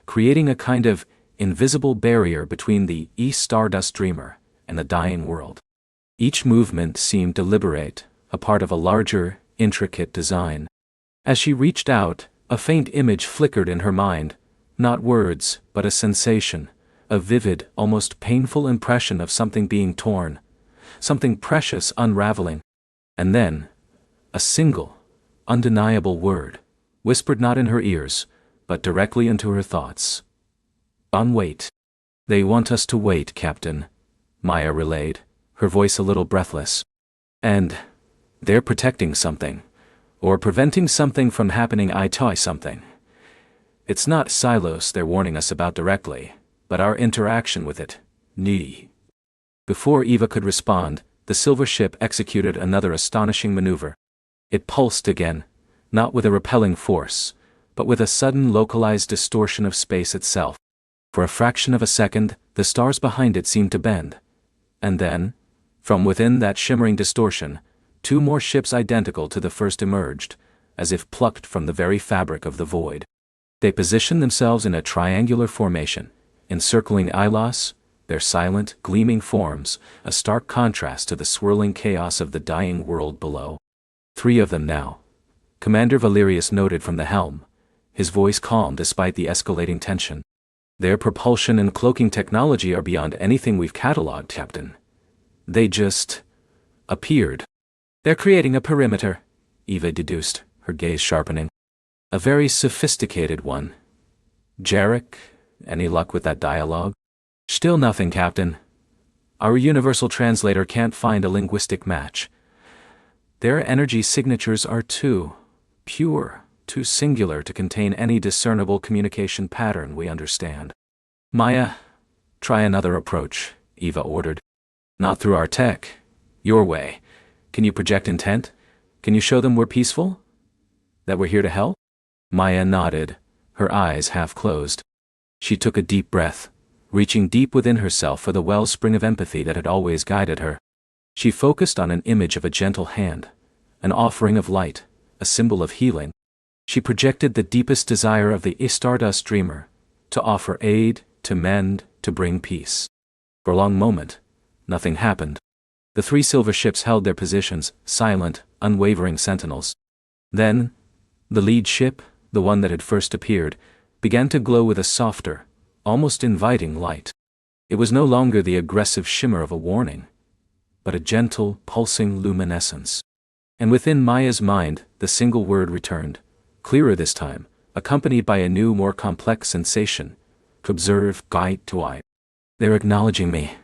creating a kind of invisible barrier between the Stardust Dreamer and the dying world. Each movement seemed deliberate, a part of a larger, intricate design. As she reached out, a faint image flickered in her mind, not words, but a sensation, a vivid, almost painful impression of something being torn, something precious unraveling. And then, a single, undeniable word, whispered not in her ears, but directly into her thoughts. "Wait. They want us to wait, Captain," Maya relayed, her voice a little breathless. "And they're protecting something, or preventing something from happening. I tell you something. It's not Silos they're warning us about directly, but our interaction with it. Before Eva could respond, the silver ship executed another astonishing maneuver. It pulsed again, not with a repelling force, but with a sudden localized distortion of space itself. For a fraction of a second, the stars behind it seemed to bend. And then, from within that shimmering distortion, two more ships identical to the first emerged, as if plucked from the very fabric of the void. They positioned themselves in a triangular formation, encircling Ilos, their silent, gleaming forms, a stark contrast to the swirling chaos of the dying world below. 3 of them now, Commander Valerius noted from the helm, his voice calm despite the escalating tension. "Their propulsion and cloaking technology are beyond anything we've cataloged, Captain. They just appeared." "They're creating a perimeter," Eva deduced, her gaze sharpening. "A very sophisticated one. Jarek, any luck with that dialogue?" "Still nothing, Captain. Our universal translator can't find a linguistic match. Their energy signatures are too pure, too singular to contain any discernible communication pattern we understand." "Maya, try another approach," Eva ordered. "Not through our tech. Your way. Can you project intent? Can you show them we're peaceful? That we're here to help?" Maya nodded, her eyes half closed. She took a deep breath, reaching deep within herself for the wellspring of empathy that had always guided her. She focused on an image of a gentle hand, an offering of light, a symbol of healing. She projected the deepest desire of the Stardust Dreamer, to offer aid, to mend, to bring peace. For a long moment, nothing happened. The 3 silver ships held their positions, silent, unwavering sentinels. Then, the lead ship, the one that had first appeared, began to glow with a softer, almost inviting light. It was no longer the aggressive shimmer of a warning, but a gentle, pulsing luminescence. And within Maya's mind, the single word returned, clearer this time, accompanied by a new, more complex sensation: to observe, guide to eye. "They're acknowledging me,"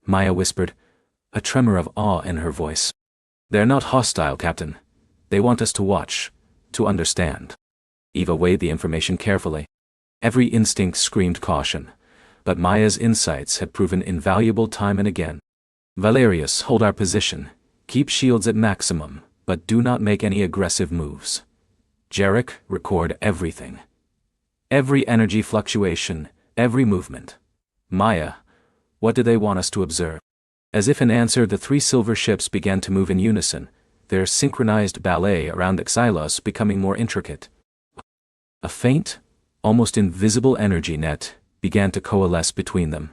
Maya whispered, a tremor of awe in her voice. "They're not hostile, Captain. They want us to watch, to understand." Eva weighed the information carefully. Every instinct screamed caution, but Maya's insights had proven invaluable time and again. "Valerius, hold our position. Keep shields at maximum, but do not make any aggressive moves. Jarek, record everything. Every energy fluctuation, every movement. Maya, what do they want us to observe?" As if in answer, the 3 silver ships began to move in unison, their synchronized ballet around Xylos becoming more intricate. A faint, almost invisible energy net began to coalesce between them.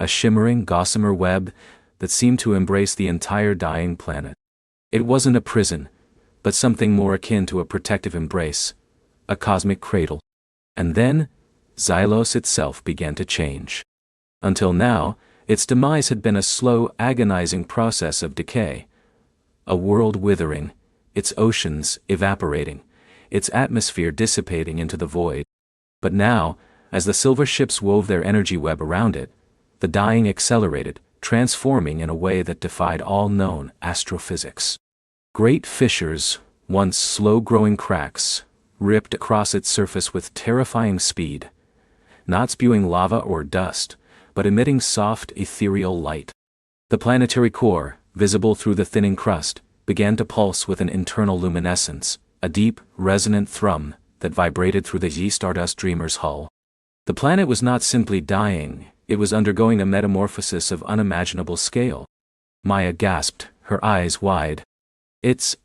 a shimmering, gossamer web that seemed to embrace the entire dying planet. It wasn't a prison, but something more akin to a protective embrace, a cosmic cradle. And then, Xylos itself began to change. Until now, its demise had been a slow, agonizing process of decay. A world withering, its oceans evaporating, its atmosphere dissipating into the void. But now, as the silver ships wove their energy web around it, the dying accelerated, transforming in a way that defied all known astrophysics. Great fissures, once slow-growing cracks, ripped across its surface with terrifying speed, not spewing lava or dust, but emitting soft, ethereal light. The planetary core, visible through the thinning crust, began to pulse with an internal luminescence, a deep, resonant thrum that vibrated through the Stardust Dreamer's hull. The planet was not simply dying, it was undergoing a metamorphosis of unimaginable scale. Maya gasped, her eyes wide. It's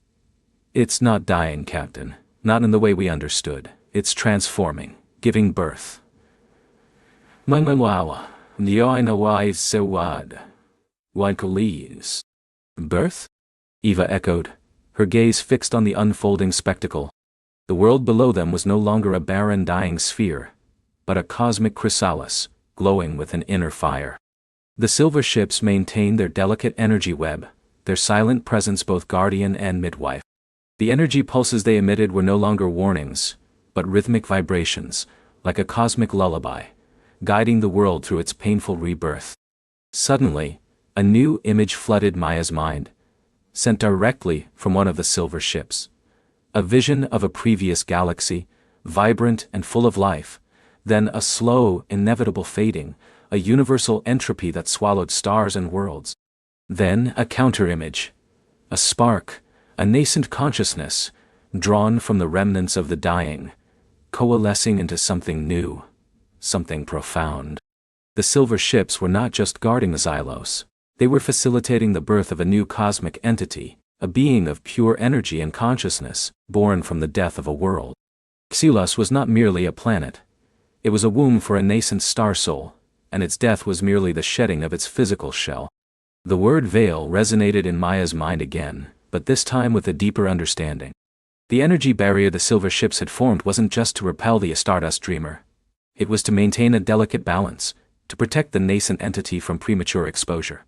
not dying, Captain. Not in the way we understood. It's transforming, giving birth. Birth? Eva echoed, her gaze fixed on the unfolding spectacle. The world below them was no longer a barren dying sphere, but a cosmic chrysalis, glowing with an inner fire. The silver ships maintained their delicate energy web, their silent presence both guardian and midwife. The energy pulses they emitted were no longer warnings, but rhythmic vibrations, like a cosmic lullaby, guiding the world through its painful rebirth. Suddenly, a new image flooded Maya's mind, sent directly from one of the silver ships. A vision of a previous galaxy, vibrant and full of life, then a slow, inevitable fading, a universal entropy that swallowed stars and worlds. Then a counter-image, a spark, a nascent consciousness, drawn from the remnants of the dying, coalescing into something new, something profound. The silver ships were not just guarding the Xylos, they were facilitating the birth of a new cosmic entity, a being of pure energy and consciousness, born from the death of a world. Xylos was not merely a planet. It was a womb for a nascent star soul, and its death was merely the shedding of its physical shell. The word veil resonated in Maya's mind again, but this time with a deeper understanding. The energy barrier the silver ships had formed wasn't just to repel the Stardust Dreamer. It was to maintain a delicate balance, to protect the nascent entity from premature exposure,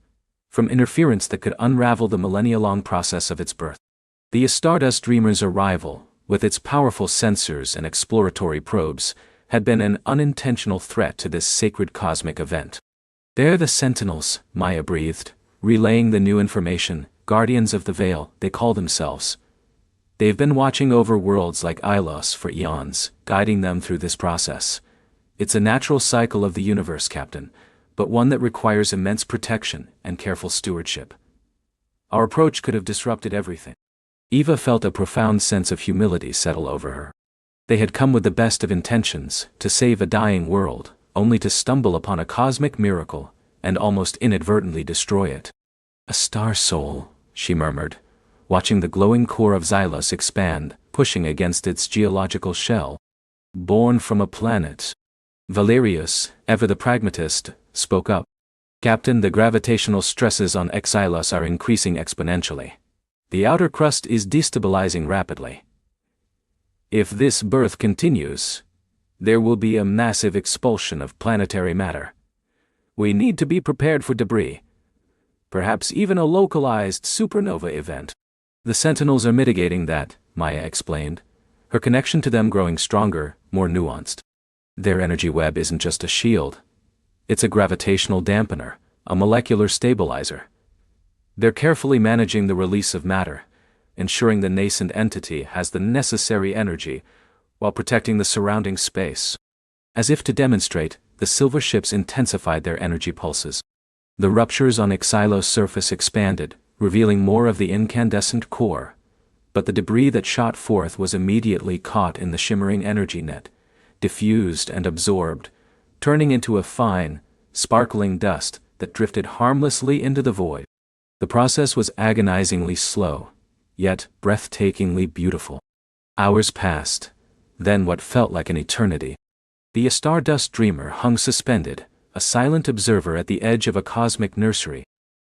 from interference that could unravel the millennia-long process of its birth. The Stardust Dreamer's arrival, with its powerful sensors and exploratory probes, had been an unintentional threat to this sacred cosmic event. "They're the Sentinels," Maya breathed, relaying the new information, guardians of the veil, they call themselves. They've been watching over worlds like Ilos for eons, guiding them through this process. It's a natural cycle of the universe, Captain, but one that requires immense protection and careful stewardship. Our approach could have disrupted everything. Eva felt a profound sense of humility settle over her. They had come with the best of intentions, to save a dying world, only to stumble upon a cosmic miracle, and almost inadvertently destroy it. "A star soul," she murmured, watching the glowing core of Xylos expand, pushing against its geological shell. "Born from a planet." Valerius, ever the pragmatist, spoke up. "Captain, the gravitational stresses on Xylos are increasing exponentially. The outer crust is destabilizing rapidly. If this birth continues, there will be a massive expulsion of planetary matter. We need to be prepared for debris. Perhaps even a localized supernova event." "The Sentinels are mitigating that," Maya explained, her connection to them growing stronger, more nuanced. "Their energy web isn't just a shield. It's a gravitational dampener, a molecular stabilizer. They're carefully managing the release of matter, ensuring the nascent entity has the necessary energy, while protecting the surrounding space." As if to demonstrate, the silver ships intensified their energy pulses. The ruptures on Xylos' surface expanded, revealing more of the incandescent core, but the debris that shot forth was immediately caught in the shimmering energy net, diffused and absorbed, turning into a fine, sparkling dust that drifted harmlessly into the void. The process was agonizingly slow, yet breathtakingly beautiful. Hours passed, then what felt like an eternity. The Stardust Dreamer hung suspended, a silent observer at the edge of a cosmic nursery.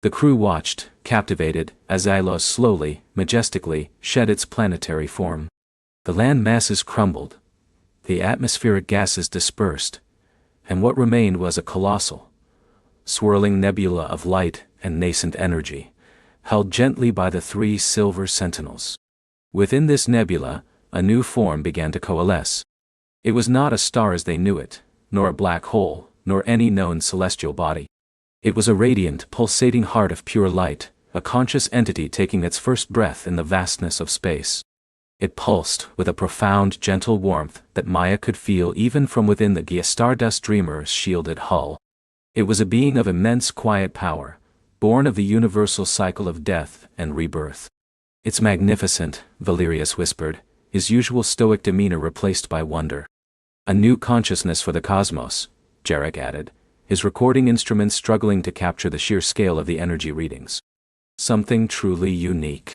The crew watched, captivated, as Elara slowly, majestically, shed its planetary form. The land masses crumbled. The atmospheric gases dispersed. And what remained was a colossal, swirling nebula of light and nascent energy, held gently by the three silver sentinels. Within this nebula, a new form began to coalesce. It was not a star as they knew it, nor a black hole, nor any known celestial body. It was a radiant, pulsating heart of pure light, a conscious entity taking its first breath in the vastness of space. It pulsed with a profound, gentle warmth that Maya could feel even from within the Stardust Dreamer's shielded hull. It was a being of immense quiet power, born of the universal cycle of death and rebirth. "It's magnificent," Valerius whispered, his usual stoic demeanor replaced by wonder. "A new consciousness for the cosmos," Jarek added, his recording instruments struggling to capture the sheer scale of the energy readings. "Something truly unique."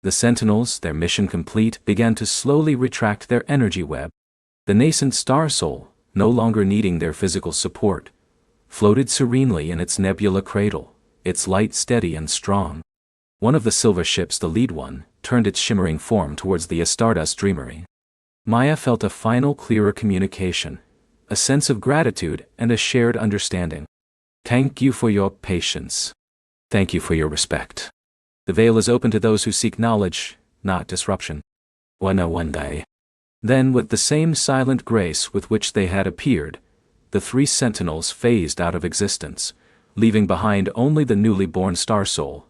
The Sentinels, their mission complete, began to slowly retract their energy web. The nascent star soul, no longer needing their physical support, floated serenely in its nebula cradle, its light steady and strong. One of the silver ships, the lead one, turned its shimmering form towards the Stardust Dreamery. Maya felt a final, clearer communication, a sense of gratitude and a shared understanding. "Thank you for your patience. Thank you for your respect. The veil is open to those who seek knowledge, not disruption." One day. Then, with the same silent grace with which they had appeared, the three sentinels phased out of existence, leaving behind only the newly born star soul,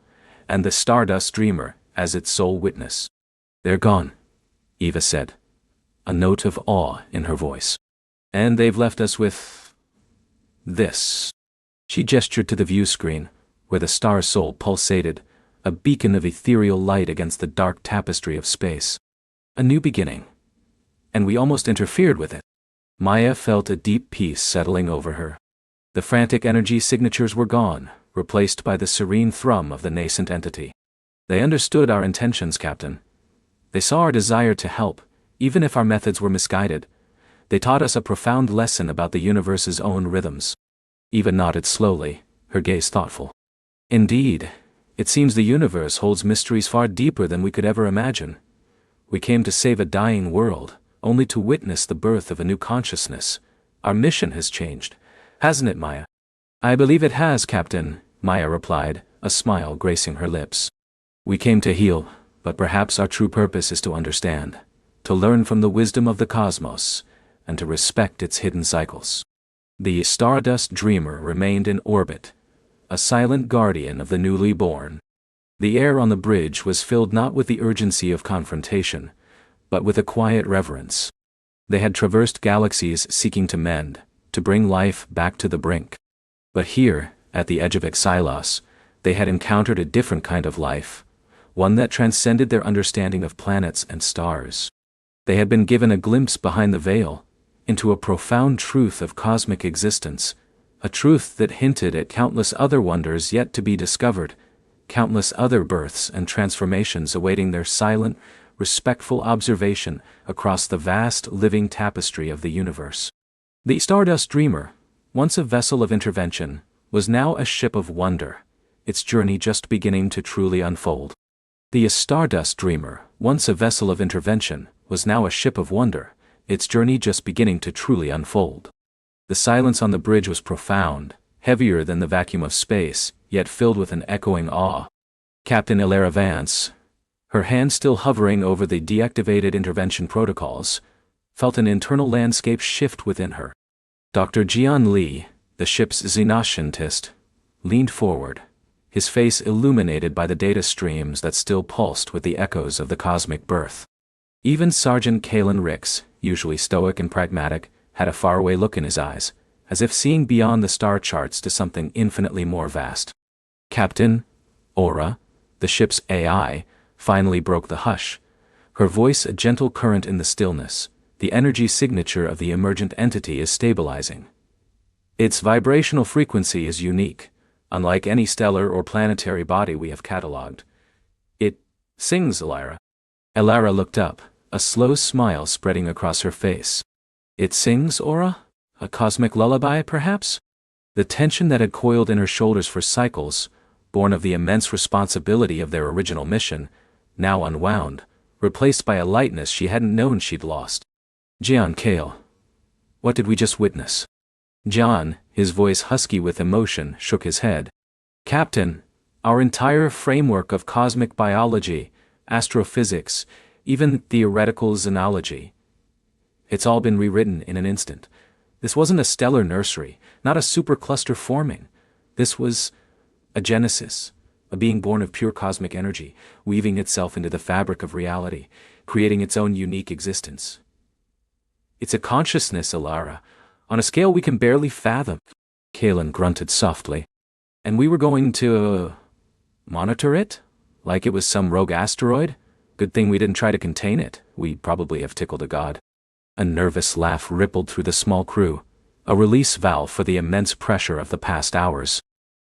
and the Stardust Dreamer as its sole witness. "They're gone," Eva said, a note of awe in her voice. "And they've left us with this." She gestured to the view screen, where the star soul pulsated, a beacon of ethereal light against the dark tapestry of space. "A new beginning. And we almost interfered with it." Maya felt a deep peace settling over her. The frantic energy signatures were gone, replaced by the serene thrum of the nascent entity. "They understood our intentions, Captain. They saw our desire to help, even if our methods were misguided. They taught us a profound lesson about the universe's own rhythms." Eva nodded slowly, her gaze thoughtful. "Indeed, it seems the universe holds mysteries far deeper than we could ever imagine. We came to save a dying world, only to witness the birth of a new consciousness. Our mission has changed, hasn't it, Maya?" "I believe it has, Captain," Maya replied, a smile gracing her lips. "We came to heal, but perhaps our true purpose is to understand, to learn from the wisdom of the cosmos, and to respect its hidden cycles." The Stardust Dreamer remained in orbit, a silent guardian of the newly born. The air on the bridge was filled not with the urgency of confrontation, but with a quiet reverence. They had traversed galaxies seeking to mend, to bring life back to the brink. But here, at the edge of Exilos, they had encountered a different kind of life, one that transcended their understanding of planets and stars. They had been given a glimpse behind the veil, into a profound truth of cosmic existence, a truth that hinted at countless other wonders yet to be discovered, countless other births and transformations awaiting their silent, respectful observation across the vast living tapestry of the universe. The Stardust Dreamer, once a vessel of intervention, was now a ship of wonder, its journey just beginning to truly unfold. The Stardust Dreamer, once a vessel of intervention, was now a ship of wonder, its journey just beginning to truly unfold. The silence on the bridge was profound, heavier than the vacuum of space, yet filled with an echoing awe. Captain Elara Vance, her hand still hovering over the deactivated intervention protocols, felt an internal landscape shift within her. Dr. Jian Li, the ship's xenoscientist, leaned forward, his face illuminated by the data streams that still pulsed with the echoes of the cosmic birth. Even Sergeant Kalen Ricks, usually stoic and pragmatic, had a faraway look in his eyes, as if seeing beyond the star charts to something infinitely more vast. Captain, Aura, the ship's AI, finally broke the hush, her voice a gentle current in the stillness. "The energy signature of the emergent entity is stabilizing. Its vibrational frequency is unique, unlike any stellar or planetary body we have catalogued. It sings, Elara." Elara looked up, a slow smile spreading across her face. "It sings, Aura? A cosmic lullaby, perhaps?" The tension that had coiled in her shoulders for cycles, born of the immense responsibility of their original mission, now unwound, replaced by a lightness she hadn't known she'd lost. "Jian Kale. What did we just witness?" John, his voice husky with emotion, shook his head. "Captain, our entire framework of cosmic biology, astrophysics, even theoretical xenology. It's all been rewritten in an instant. This wasn't a stellar nursery, not a supercluster forming. This was a genesis, a being born of pure cosmic energy, weaving itself into the fabric of reality, creating its own unique existence. It's a consciousness, Elara, on a scale we can barely fathom." Kalen grunted softly. "And we were going to monitor it? Like it was some rogue asteroid? Good thing we didn't try to contain it. We'd probably have tickled a god." A nervous laugh rippled through the small crew, a release valve for the immense pressure of the past hours.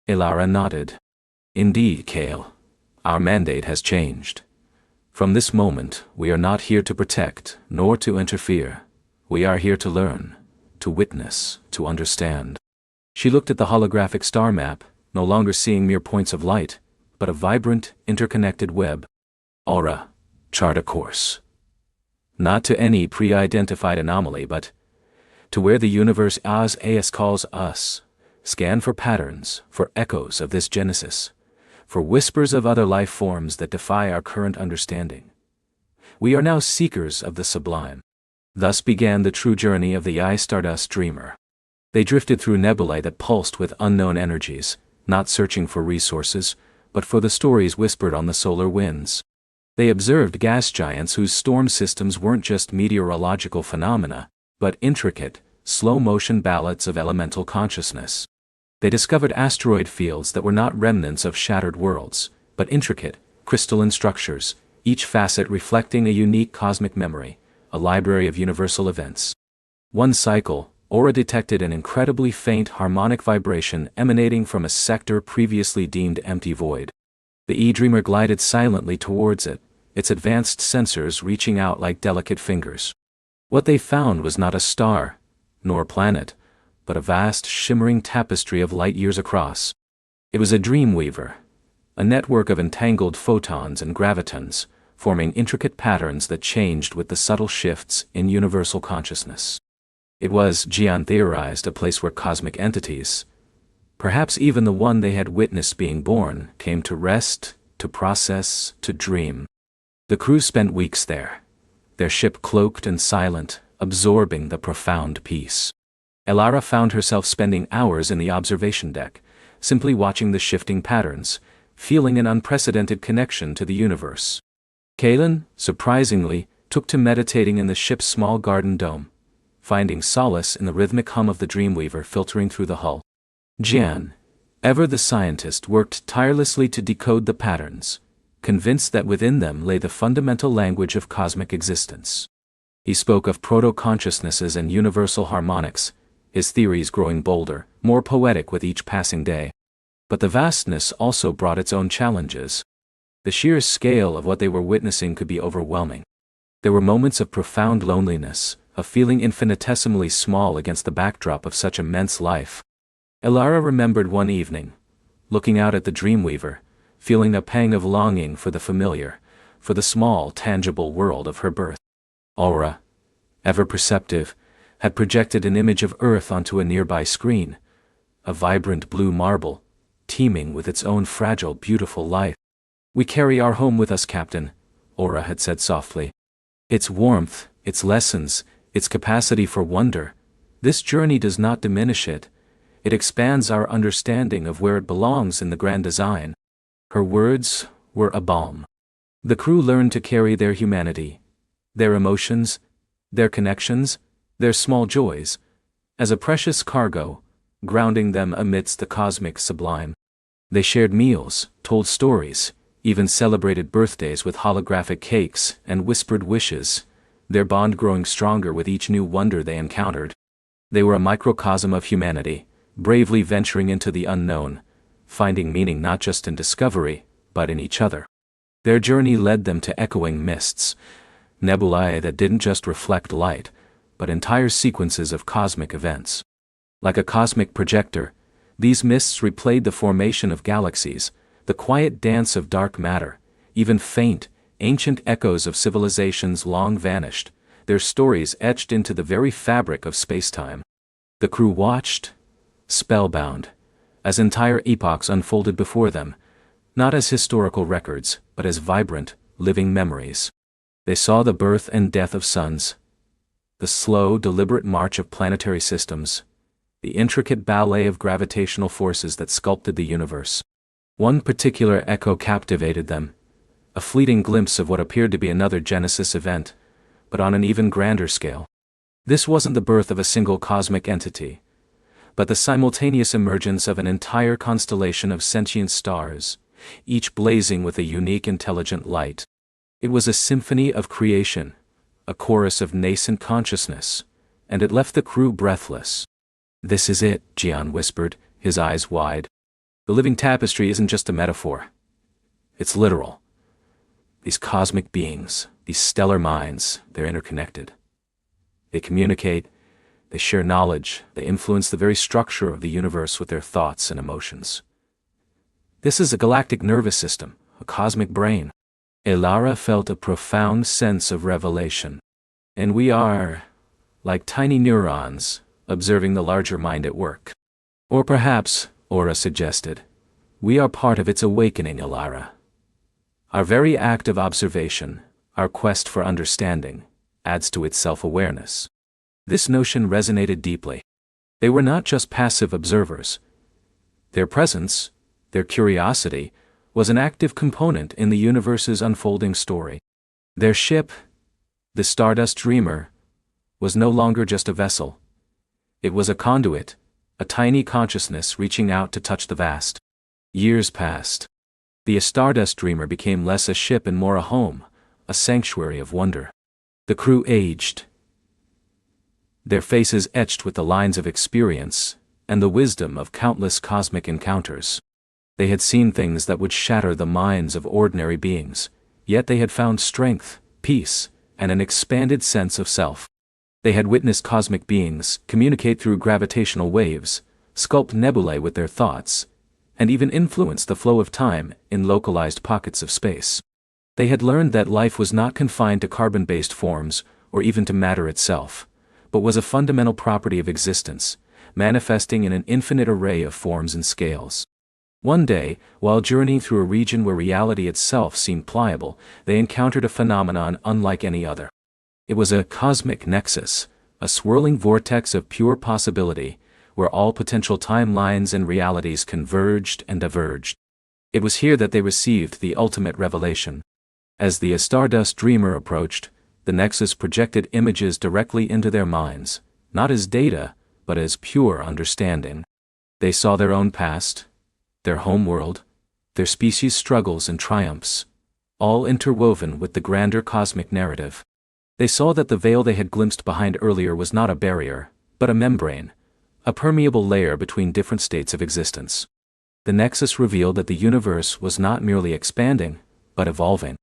Elara nodded. "Indeed, Kale. Our mandate has changed. From this moment, we are not here to protect, nor to interfere. We are here to learn, to witness, to understand." She looked at the holographic star map, no longer seeing mere points of light, but a vibrant, interconnected web. "Aura, chart a course. Not to any pre-identified anomaly, but to where the universe as calls us. Scan for patterns, for echoes of this genesis, for whispers of other life forms that defy our current understanding. We are now seekers of the sublime." Thus began the true journey of the Stardust dreamer. They drifted through nebulae that pulsed with unknown energies, not searching for resources, but for the stories whispered on the solar winds. They observed gas giants whose storm systems weren't just meteorological phenomena, but intricate, slow-motion ballots of elemental consciousness. They discovered asteroid fields that were not remnants of shattered worlds, but intricate, crystalline structures, each facet reflecting a unique cosmic memory, a library of universal events. One cycle, Aura detected an incredibly faint harmonic vibration emanating from a sector previously deemed empty void. The E-Dreamer glided silently towards it, its advanced sensors reaching out like delicate fingers. What they found was not a star, nor a planet, but a vast shimmering tapestry of light years across. It was a dreamweaver, a network of entangled photons and gravitons, forming intricate patterns that changed with the subtle shifts in universal consciousness. It was, Jian theorized, a place where cosmic entities, perhaps even the one they had witnessed being born, came to rest, to process, to dream. The crew spent weeks there, their ship cloaked and silent, absorbing the profound peace. Elara found herself spending hours in the observation deck, simply watching the shifting patterns, feeling an unprecedented connection to the universe. Kalen, surprisingly, took to meditating in the ship's small garden dome, finding solace in the rhythmic hum of the Dreamweaver filtering through the hull. Jian, ever the scientist, worked tirelessly to decode the patterns, convinced that within them lay the fundamental language of cosmic existence. He spoke of proto-consciousnesses and universal harmonics, his theories growing bolder, more poetic with each passing day. But the vastness also brought its own challenges. The sheer scale of what they were witnessing could be overwhelming. There were moments of profound loneliness, of feeling infinitesimally small against the backdrop of such immense life. Elara remembered one evening, looking out at the Dreamweaver, feeling a pang of longing for the familiar, for the small, tangible world of her birth. Aura, ever perceptive, had projected an image of Earth onto a nearby screen, a vibrant blue marble, teeming with its own fragile, beautiful life. "We carry our home with us, Captain," Aura had said softly. "Its warmth, its lessons, its capacity for wonder. This journey does not diminish it. It expands our understanding of where it belongs in the grand design." Her words were a balm. The crew learned to carry their humanity, their emotions, their connections, their small joys, as a precious cargo, grounding them amidst the cosmic sublime. They shared meals, told stories, even celebrated birthdays with holographic cakes and whispered wishes, their bond growing stronger with each new wonder they encountered. They were a microcosm of humanity, bravely venturing into the unknown, finding meaning not just in discovery, but in each other. Their journey led them to echoing mists, nebulae that didn't just reflect light, but entire sequences of cosmic events. Like a cosmic projector, These mists replayed the formation of galaxies, the quiet dance of dark matter, even faint, ancient echoes of civilizations long vanished, their stories etched into the very fabric of space-time. The crew watched, spellbound, as entire epochs unfolded before them, not as historical records, but as vibrant, living memories. They saw the birth and death of suns, the slow, deliberate march of planetary systems, the intricate ballet of gravitational forces that sculpted the universe. One particular echo captivated them, a fleeting glimpse of what appeared to be another Genesis event, but on an even grander scale. This wasn't the birth of a single cosmic entity, but the simultaneous emergence of an entire constellation of sentient stars, each blazing with a unique intelligent light. It was a symphony of creation, a chorus of nascent consciousness, and it left the crew breathless. "This is it," Gian whispered, his eyes wide. "The living tapestry isn't just a metaphor. It's literal. These cosmic beings, these stellar minds, they're interconnected. They communicate, they share knowledge, they influence the very structure of the universe with their thoughts and emotions. This is a galactic nervous system, a cosmic brain." Elara felt a profound sense of revelation. "And we are, like tiny neurons, observing the larger mind at work. Or perhaps," Aura suggested, "we are part of its awakening, Elara. Our very act of observation, our quest for understanding, adds to its self-awareness." This notion resonated deeply. They were not just passive observers. Their presence, their curiosity, was an active component in the universe's unfolding story. Their ship, the Stardust Dreamer, was no longer just a vessel. It was a conduit, a tiny consciousness reaching out to touch the vast. Years passed. The Stardust Dreamer became less a ship and more a home, a sanctuary of wonder. The crew aged, their faces etched with the lines of experience and the wisdom of countless cosmic encounters. They had seen things that would shatter the minds of ordinary beings, yet they had found strength, peace, and an expanded sense of self. They had witnessed cosmic beings communicate through gravitational waves, sculpt nebulae with their thoughts, and even influence the flow of time in localized pockets of space. They had learned that life was not confined to carbon-based forms or even to matter itself, but was a fundamental property of existence, manifesting in an infinite array of forms and scales. One day, while journeying through a region where reality itself seemed pliable, they encountered a phenomenon unlike any other. It was a cosmic nexus, a swirling vortex of pure possibility, where all potential timelines and realities converged and diverged. It was here that they received the ultimate revelation. As the Stardust Dreamer approached, the nexus projected images directly into their minds, not as data, but as pure understanding. They saw their own past, their homeworld, their species' struggles and triumphs, all interwoven with the grander cosmic narrative. They saw that the veil they had glimpsed behind earlier was not a barrier, but a membrane, a permeable layer between different states of existence. The nexus revealed that the universe was not merely expanding, but evolving.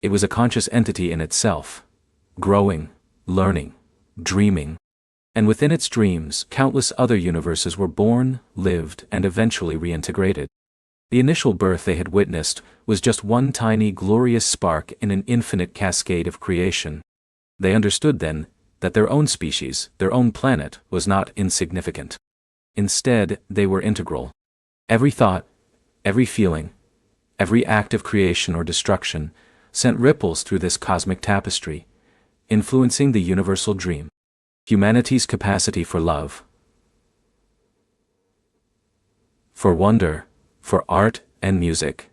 It was a conscious entity in itself, growing, learning, dreaming. And within its dreams, countless other universes were born, lived, and eventually reintegrated. The initial birth they had witnessed was just one tiny, glorious spark in an infinite cascade of creation. They understood then that their own species, their own planet, was not insignificant. Instead, they were integral. Every thought, every feeling, every act of creation or destruction sent ripples through this cosmic tapestry, influencing the universal dream. Humanity's capacity for love, for wonder, for art and music.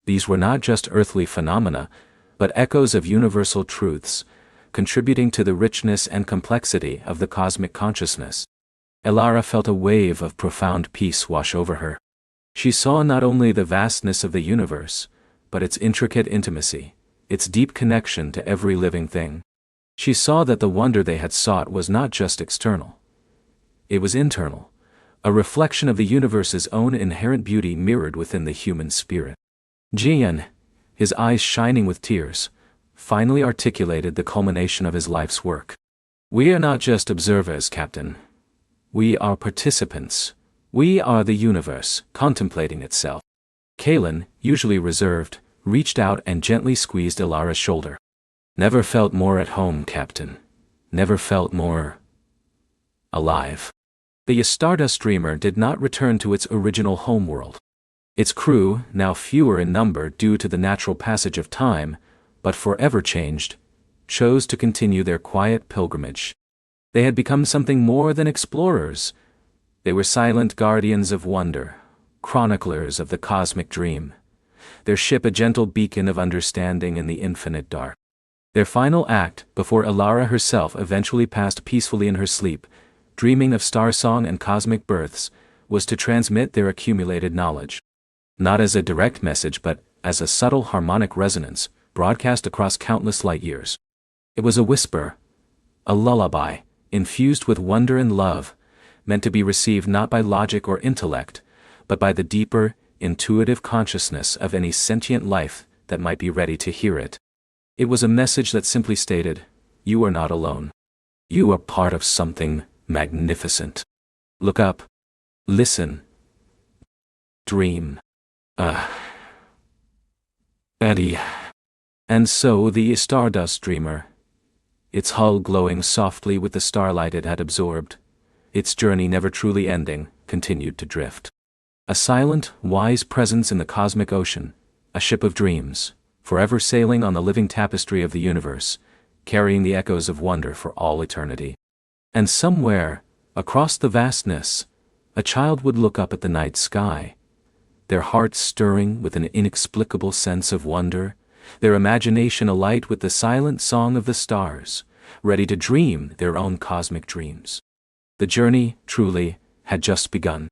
These were not just earthly phenomena, but echoes of universal truths, contributing to the richness and complexity of the cosmic consciousness. Elara felt a wave of profound peace wash over her. She saw not only the vastness of the universe, but its intricate intimacy, its deep connection to every living thing. She saw that the wonder they had sought was not just external. It was internal, a reflection of the universe's own inherent beauty mirrored within the human spirit. Jian, his eyes shining with tears, finally articulated the culmination of his life's work. "We are not just observers, Captain. We are participants, We are the universe, contemplating itself. Kalen, usually reserved, reached out and gently squeezed Elara's shoulder. Never felt more at home, Captain. Never felt more alive. The Stardust Dreamer did not return to its original homeworld. Its crew, now fewer in number due to the natural passage of time, but forever changed, chose to continue their quiet pilgrimage. They had become something more than explorers. They were silent guardians of wonder, chroniclers of the cosmic dream. Their ship a gentle beacon of understanding in the infinite dark. Their final act, before Elara herself eventually passed peacefully in her sleep, dreaming of star song and cosmic births, was to transmit their accumulated knowledge. Not as a direct message but as a subtle harmonic resonance, broadcast across countless light years. It was a whisper, a lullaby, infused with wonder and love, meant to be received not by logic or intellect, but by the deeper, intuitive consciousness of any sentient life that might be ready to hear it. It was a message that simply stated, "You are not alone. You are part of something magnificent. Look up. Listen. Dream." Eddie. And so the Stardust Dreamer, its hull glowing softly with the starlight it had absorbed, its journey never truly ending, continued to drift. A silent, wise presence in the cosmic ocean, a ship of dreams, forever sailing on the living tapestry of the universe, carrying the echoes of wonder for all eternity. And somewhere, across the vastness, a child would look up at the night sky, their hearts stirring with an inexplicable sense of wonder, their imagination alight with the silent song of the stars, ready to dream their own cosmic dreams. The journey, truly, had just begun.